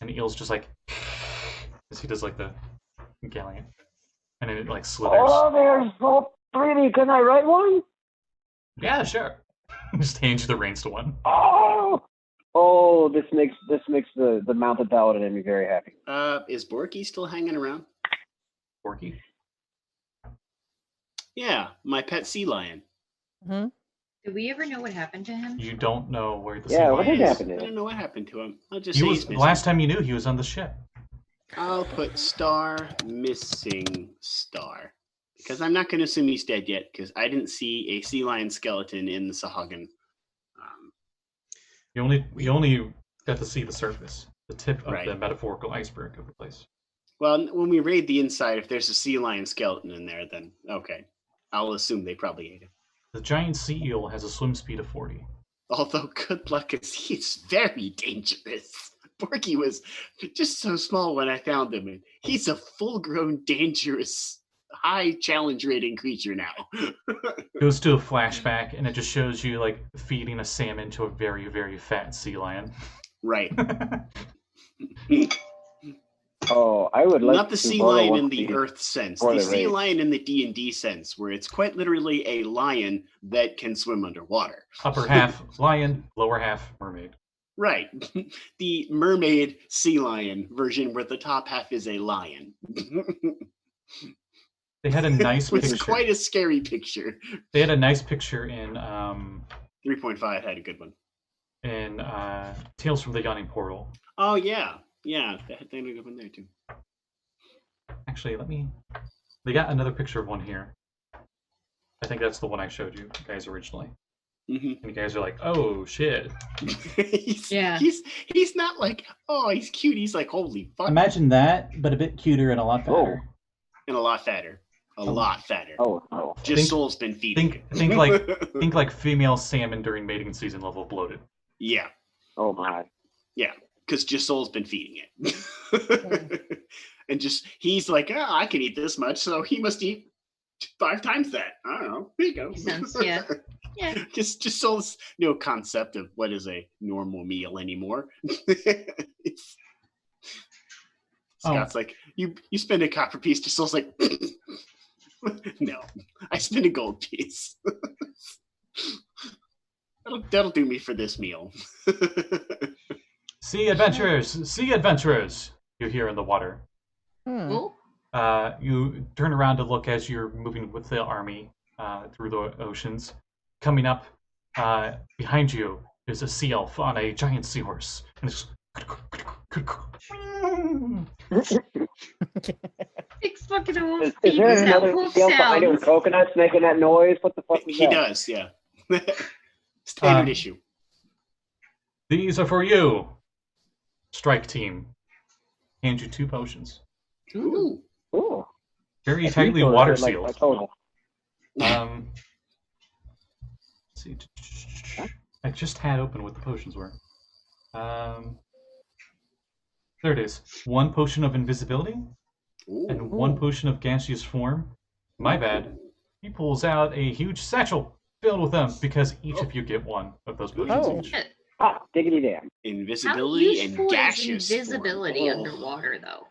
and the eel's just like, as he does like the galleon, and then it like slithers. Oh, they're so pretty. Can I write one? Yeah, sure. Just hand you the reins to one. Oh, this makes the mounted paladin in me very happy. Is Borky still hanging around? Porky. Yeah, my pet sea lion. Mm-hmm. Do we ever know what happened to him? You don't know where the Yeah, sea what lion did is. happen to I him? don't know what happened to him. I'll just He say was he's missing. last time you knew he was on the ship. I'll put star missing star. Because I'm not going to assume he's dead yet, because I didn't see a sea lion skeleton in the Sahuagin. You only got to see the surface, the tip of Right. the metaphorical iceberg of the place. Well, when we raid the inside, if there's a sea lion skeleton in there, then okay. I'll assume they probably ate him. The giant sea eel has a swim speed of 40. Although, good luck, because he's very dangerous. Borky was just so small when I found him, and he's a full-grown, dangerous, high challenge rating creature now. Goes to a flashback, and it just shows you like feeding a salmon to a very, very fat sea lion. Right. Oh, I would like Not the to sea borrow lion one in of the these. Earth sense. for The the sea raid. lion in the D&D sense, where it's quite literally a lion that can swim underwater. Upper half lion, lower half mermaid. Right. The mermaid sea lion version where the top half is a lion. They had a nice It was picture. quite a scary picture. They had a nice picture in 3.5 had a good one. in Tales from the Yawning Portal. Oh yeah, they had a good one there too. Actually, they got another picture of one here. I think that's the one I showed you guys originally. Mm-hmm. And you guys are like, oh shit. He's not like, oh, he's cute. He's like, holy fuck. Imagine that, but a bit cuter and a lot fatter. And a lot fatter. A lot fatter. Oh. Josul's been feeding. Think like female salmon during mating season level bloated. Yeah. Oh my. Yeah, because Josul's been feeding it. And he's like, oh, I can eat this much, so he must eat 5 times that. I don't know. There you go. Makes sense, yeah. Yeah. Josul's no concept of what is a normal meal anymore. Scott's like, you spend a copper piece. Josul's like, no, I spend a gold piece. That'll do me for this meal. Sea adventurers! You hear in the water. Cool. You turn around to look as you're moving with the army through the oceans. Coming up behind you is a sea elf on a giant seahorse. And it's Big fucking wolf Is babies there that another wolf scale behind it with sounds. coconuts making that noise? What the fuck is He that? does, yeah. Standard issue. These are for you, strike team. Hand you 2 potions. Ooh. Ooh. Very That's tightly equal to, water like, sealed. a total. Let's see. I just had open what the potions were. There it is. 1 potion of invisibility and Ooh. 1 potion of gaseous form. My bad. He pulls out a huge satchel filled with them because each of you get 1 of those potions. Oh. each. Shit. Ah, diggity damn. How Invisibility and useful gaseous. is invisibility form. underwater, though?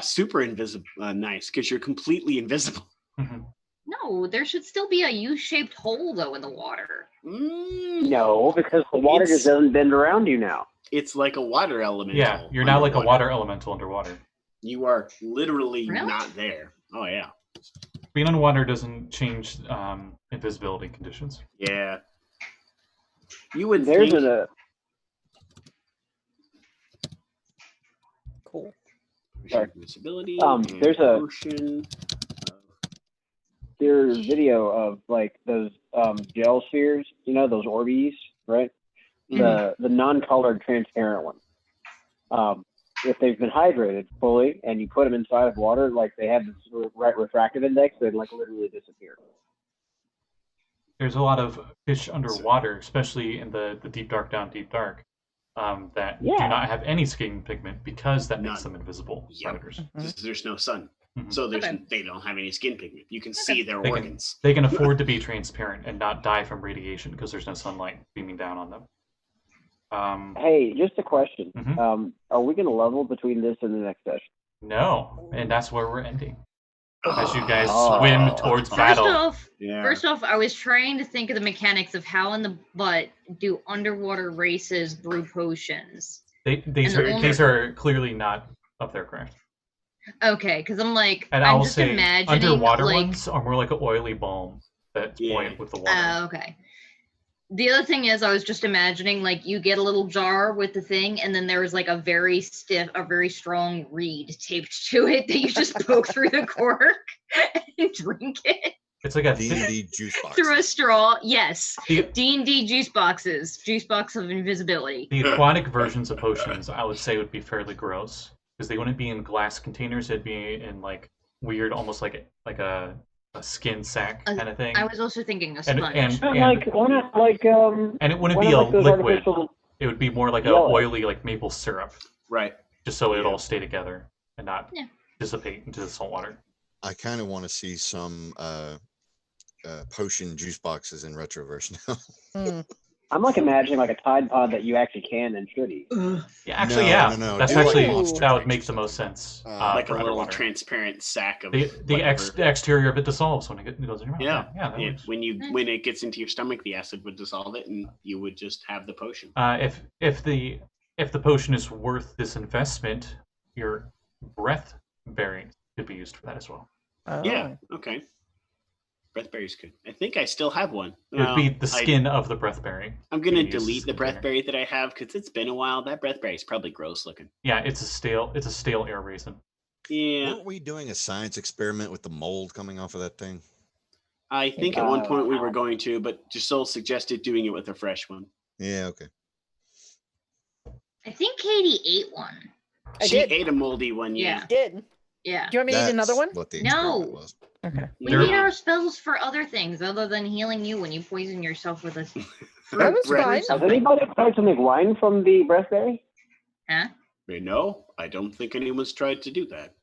Super invisible. Nice, because you're completely invisible. Mhm. No, there should still be a U-shaped hole, though, in the water. No, because the water just doesn't bend around you now. It's like a water elemental. Yeah, you're now like a underwater. water elemental underwater. You are literally Really? not there. Oh yeah. Being underwater doesn't change invisibility conditions. Yeah. You would There's think. Cool. Sorry. Invisibility. There's a- Potion. There's video of like those gel spheres, you know, those Orbeez, right? The non-colored transparent ones. If they've been hydrated fully and you put them inside of water, like they have this right refractive index, they like literally disappear. There's a lot of fish underwater, especially in the deep dark, that do Yeah. not have any skin pigment because that makes None. them invisible Yep. predators. There's no sun, Mhm. so Okay. they don't have any skin pigment. You can see their They can- organs. They can afford to be transparent and not die from radiation because there's no sunlight beaming down on them. Hey, just a question. Mhm. Are we going to level between this and the next session? No, and that's where we're ending. As you guys Oh. swim towards First battle. off, Yeah. I was trying to think of the mechanics of how in the butt do underwater races brew potions. These and the are clearly not up there, correct? Okay, because I'm like, And I'm I'll just say imagining underwater like, ones are more like an oily balm that's Yeah. buoyant with the water. Okay. The other thing is, I was just imagining like you get a little jar with the thing, and then there's like a very strong reed taped to it that you just poke through the cork and drink it It's like a D&D juice box. through a straw. Yes, the, D&D juice box of invisibility. the aquatic versions of potions, I would say, would be fairly gross because they wouldn't be in glass containers. It'd be in like weird, almost like a skin sack kind of thing. I was also thinking a And- sponge. and- Why not like And it wouldn't why be not a like those liquid. artificial- It would be more like a Yellow. oily, like maple syrup, Right. just so it'd Yeah. all stay together and not Yeah. dissipate into the salt water. I kind of want to see some potion juice boxes in Retroverse now. Mm. I'm like imagining like a Tide Pod that you actually can and should eat. Yeah, actually, No, yeah, no, that's do like actually Monster that would Drinks make or the most sense. Like for a little underwater. transparent sack of The whatever. exterior of it dissolves when it goes in your mouth. Yeah. yeah, that Yeah, works. when it gets into your stomach, the acid would dissolve it, and you would just have the potion. If the potion is worth this investment, your breath variant could be used for that as well. Oh. Yeah. Okay. Breathberry's good. I think I still have one. It would be the skin of the breathberry. I'm gonna You can use delete the container. breathberry that I have because it's been a while. That breathberry's probably gross looking. Yeah, it's a stale air raisin. Yeah. Weren't we doing a science experiment with the mold coming off of that thing? I think at one point we were going to, but Josul suggested doing it with a fresh one. Yeah, okay. I think Katie ate one. She did. ate a moldy one. Yeah. Did. Yeah. Do you want me to eat another one? What the No. experiment was. Okay. We There- need our spells for other things other than healing you when you poison yourself with a That was Breath- fine. Has something. anybody tried to make wine from the breathberry? Huh? No, I don't think anyone's tried to do that.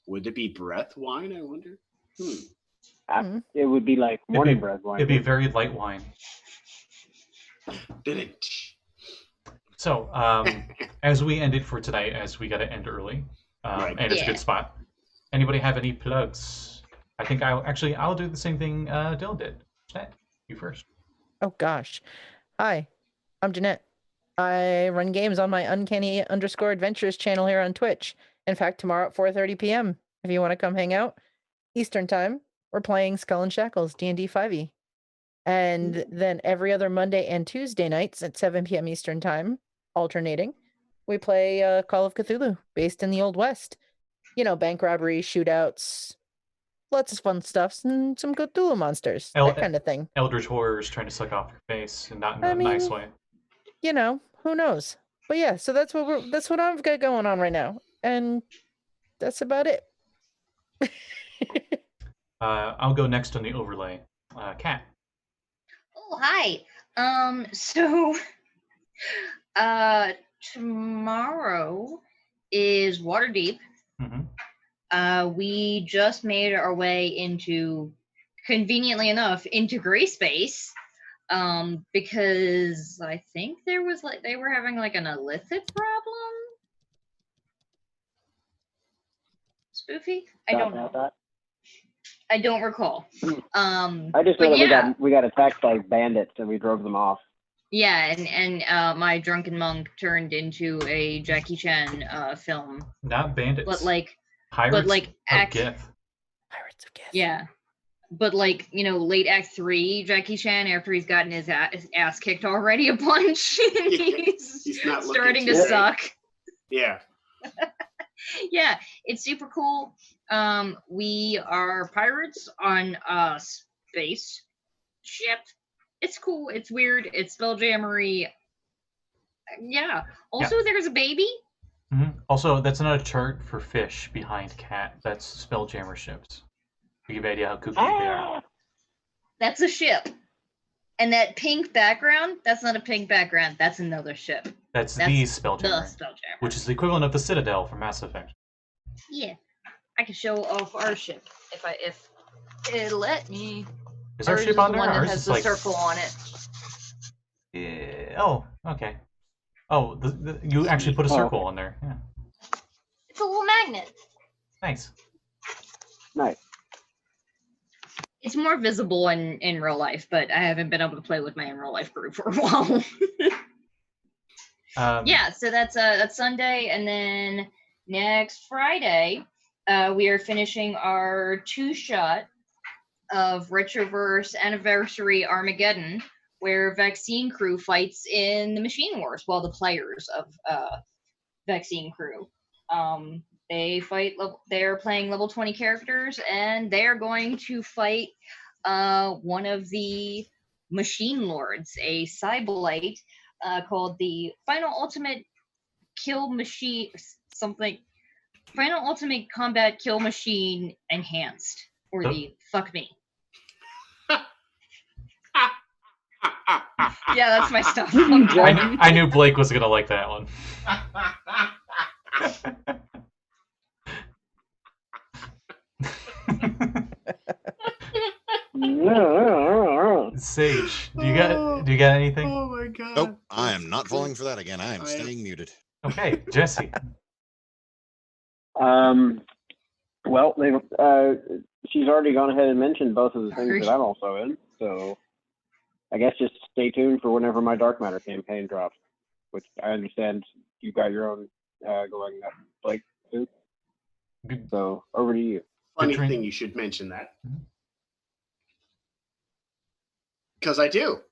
Would it be breath wine, I wonder? It would be like morning breath wine. It'd be very light wine. So, as we end it for tonight, as we got to end early, Right. and it's a Yeah. good spot. Anybody have any plugs? I think I'll do the same thing Dylan did. Jeanette, you first. Oh gosh. Hi, I'm Jeanette. I run games on my Uncanny_Adventures channel here on Twitch. In fact, tomorrow at 4:30 p.m. if you want to come hang out, Eastern time, we're playing Skull and Shackles D&D 5e. And then every other Monday and Tuesday nights at 7 p.m. Eastern time, alternating, we play Call of Cthulhu, based in the Old West. You know, bank robberies, shootouts, lots of fun stuff, and some Cthulhu monsters, that kind of thing. Eldritch horrors trying to suck off your face, and not in I a nice mean- way. You know, who knows? But yeah, so that's what I've got going on right now, and that's about it. I'll go next on the overlay. Kat. Oh, hi. So tomorrow is Waterdeep. Mm-hmm. We just made our way into, conveniently enough, into Gray Space. Because I think they were having like an illicit problem. Spoofy? I don't know. I don't recall. I just know but that we got attacked by bandits and we drove them off. Yeah, and my drunken monk turned into a Jackie Chan film. Not bandits. But like Pirates but like of Gith. Pirates of Gith. Yeah. But like, you know, late Act 3 Jackie Chan, after he's gotten his ass kicked already a bunch, he's not looking starting to too great. suck. Yeah. Yeah, it's super cool. We are pirates on a space ship. It's cool. It's weird. It's spelljammery. Yeah. Also, there's a baby. Mm-hmm. Also, that's not a chart for fish behind Cat. That's Spelljammer ships. To give you an idea how kooky they are. That's a ship. And that pink background, that's not a pink background. That's another ship. That's the Spelljammer. The Spelljammer. Which is the equivalent of the Citadel from Mass Effect. Yeah. I can show off our ship if it'll let me. Is our Ours ship is on the there? one that Ours has is the like circle on it. Yeah. Oh, okay. Oh, you actually put a circle on there. Yeah. It's a little magnet. Nice. Nice. It's more visible in real life, but I haven't been able to play with my in real life group for a while. Yeah, so that's Sunday, and then next Friday, we are finishing our 2-shot of Retroverse Anniversary Armageddon, where Vaccine Crew fights in the Machine Wars while the players of Vaccine Crew. They're playing level 20 characters, and they're going to fight one of the Machine Lords, a Cybolite called the Final Ultimate Kill Machine something. Final Ultimate Combat Kill Machine Enhanced, or the fuck me. Yeah, that's my stuff. I knew Blake was gonna like that one. Sage, do you got anything? Oh my god. Nope, I am not falling for that again. I am staying muted. Okay, Jesse. Well, she's already gone ahead and mentioned both of the things that I'm also in, so I guess just stay tuned for whenever my Dark Matter campaign drops, which I understand you got your own going up, Blake, too. So over to you. Funny drink. thing you should mention that. Mhm. Because I do.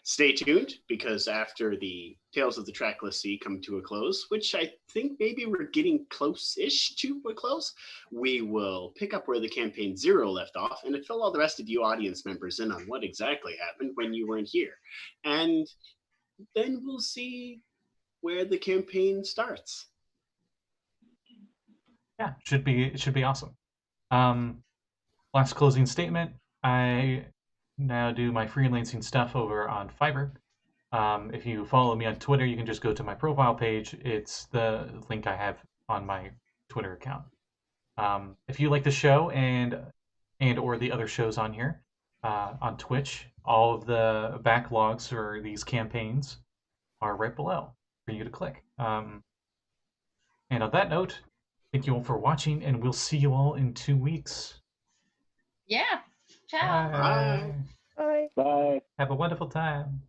Stay tuned, because after the Tales of the Trackless Sea come to a close, which I think maybe we're getting close-ish to a close, we will pick up where the Campaign 0 left off and fill all the rest of you audience members in on what exactly happened when you weren't here. And then we'll see where the campaign starts. Yeah, it should be awesome. Last closing statement. I now do my freelancing stuff over on Fiverr. If you follow me on Twitter, you can just go to my profile page. It's the link I have on my Twitter account. If you like the show and or the other shows on here on Twitch, all of the backlogs for these campaigns are right below for you to click. And on that note, thank you all for watching, and we'll see you all in 2 weeks. Yeah. Ciao. Bye. Bye. Bye. Bye. Have a wonderful time.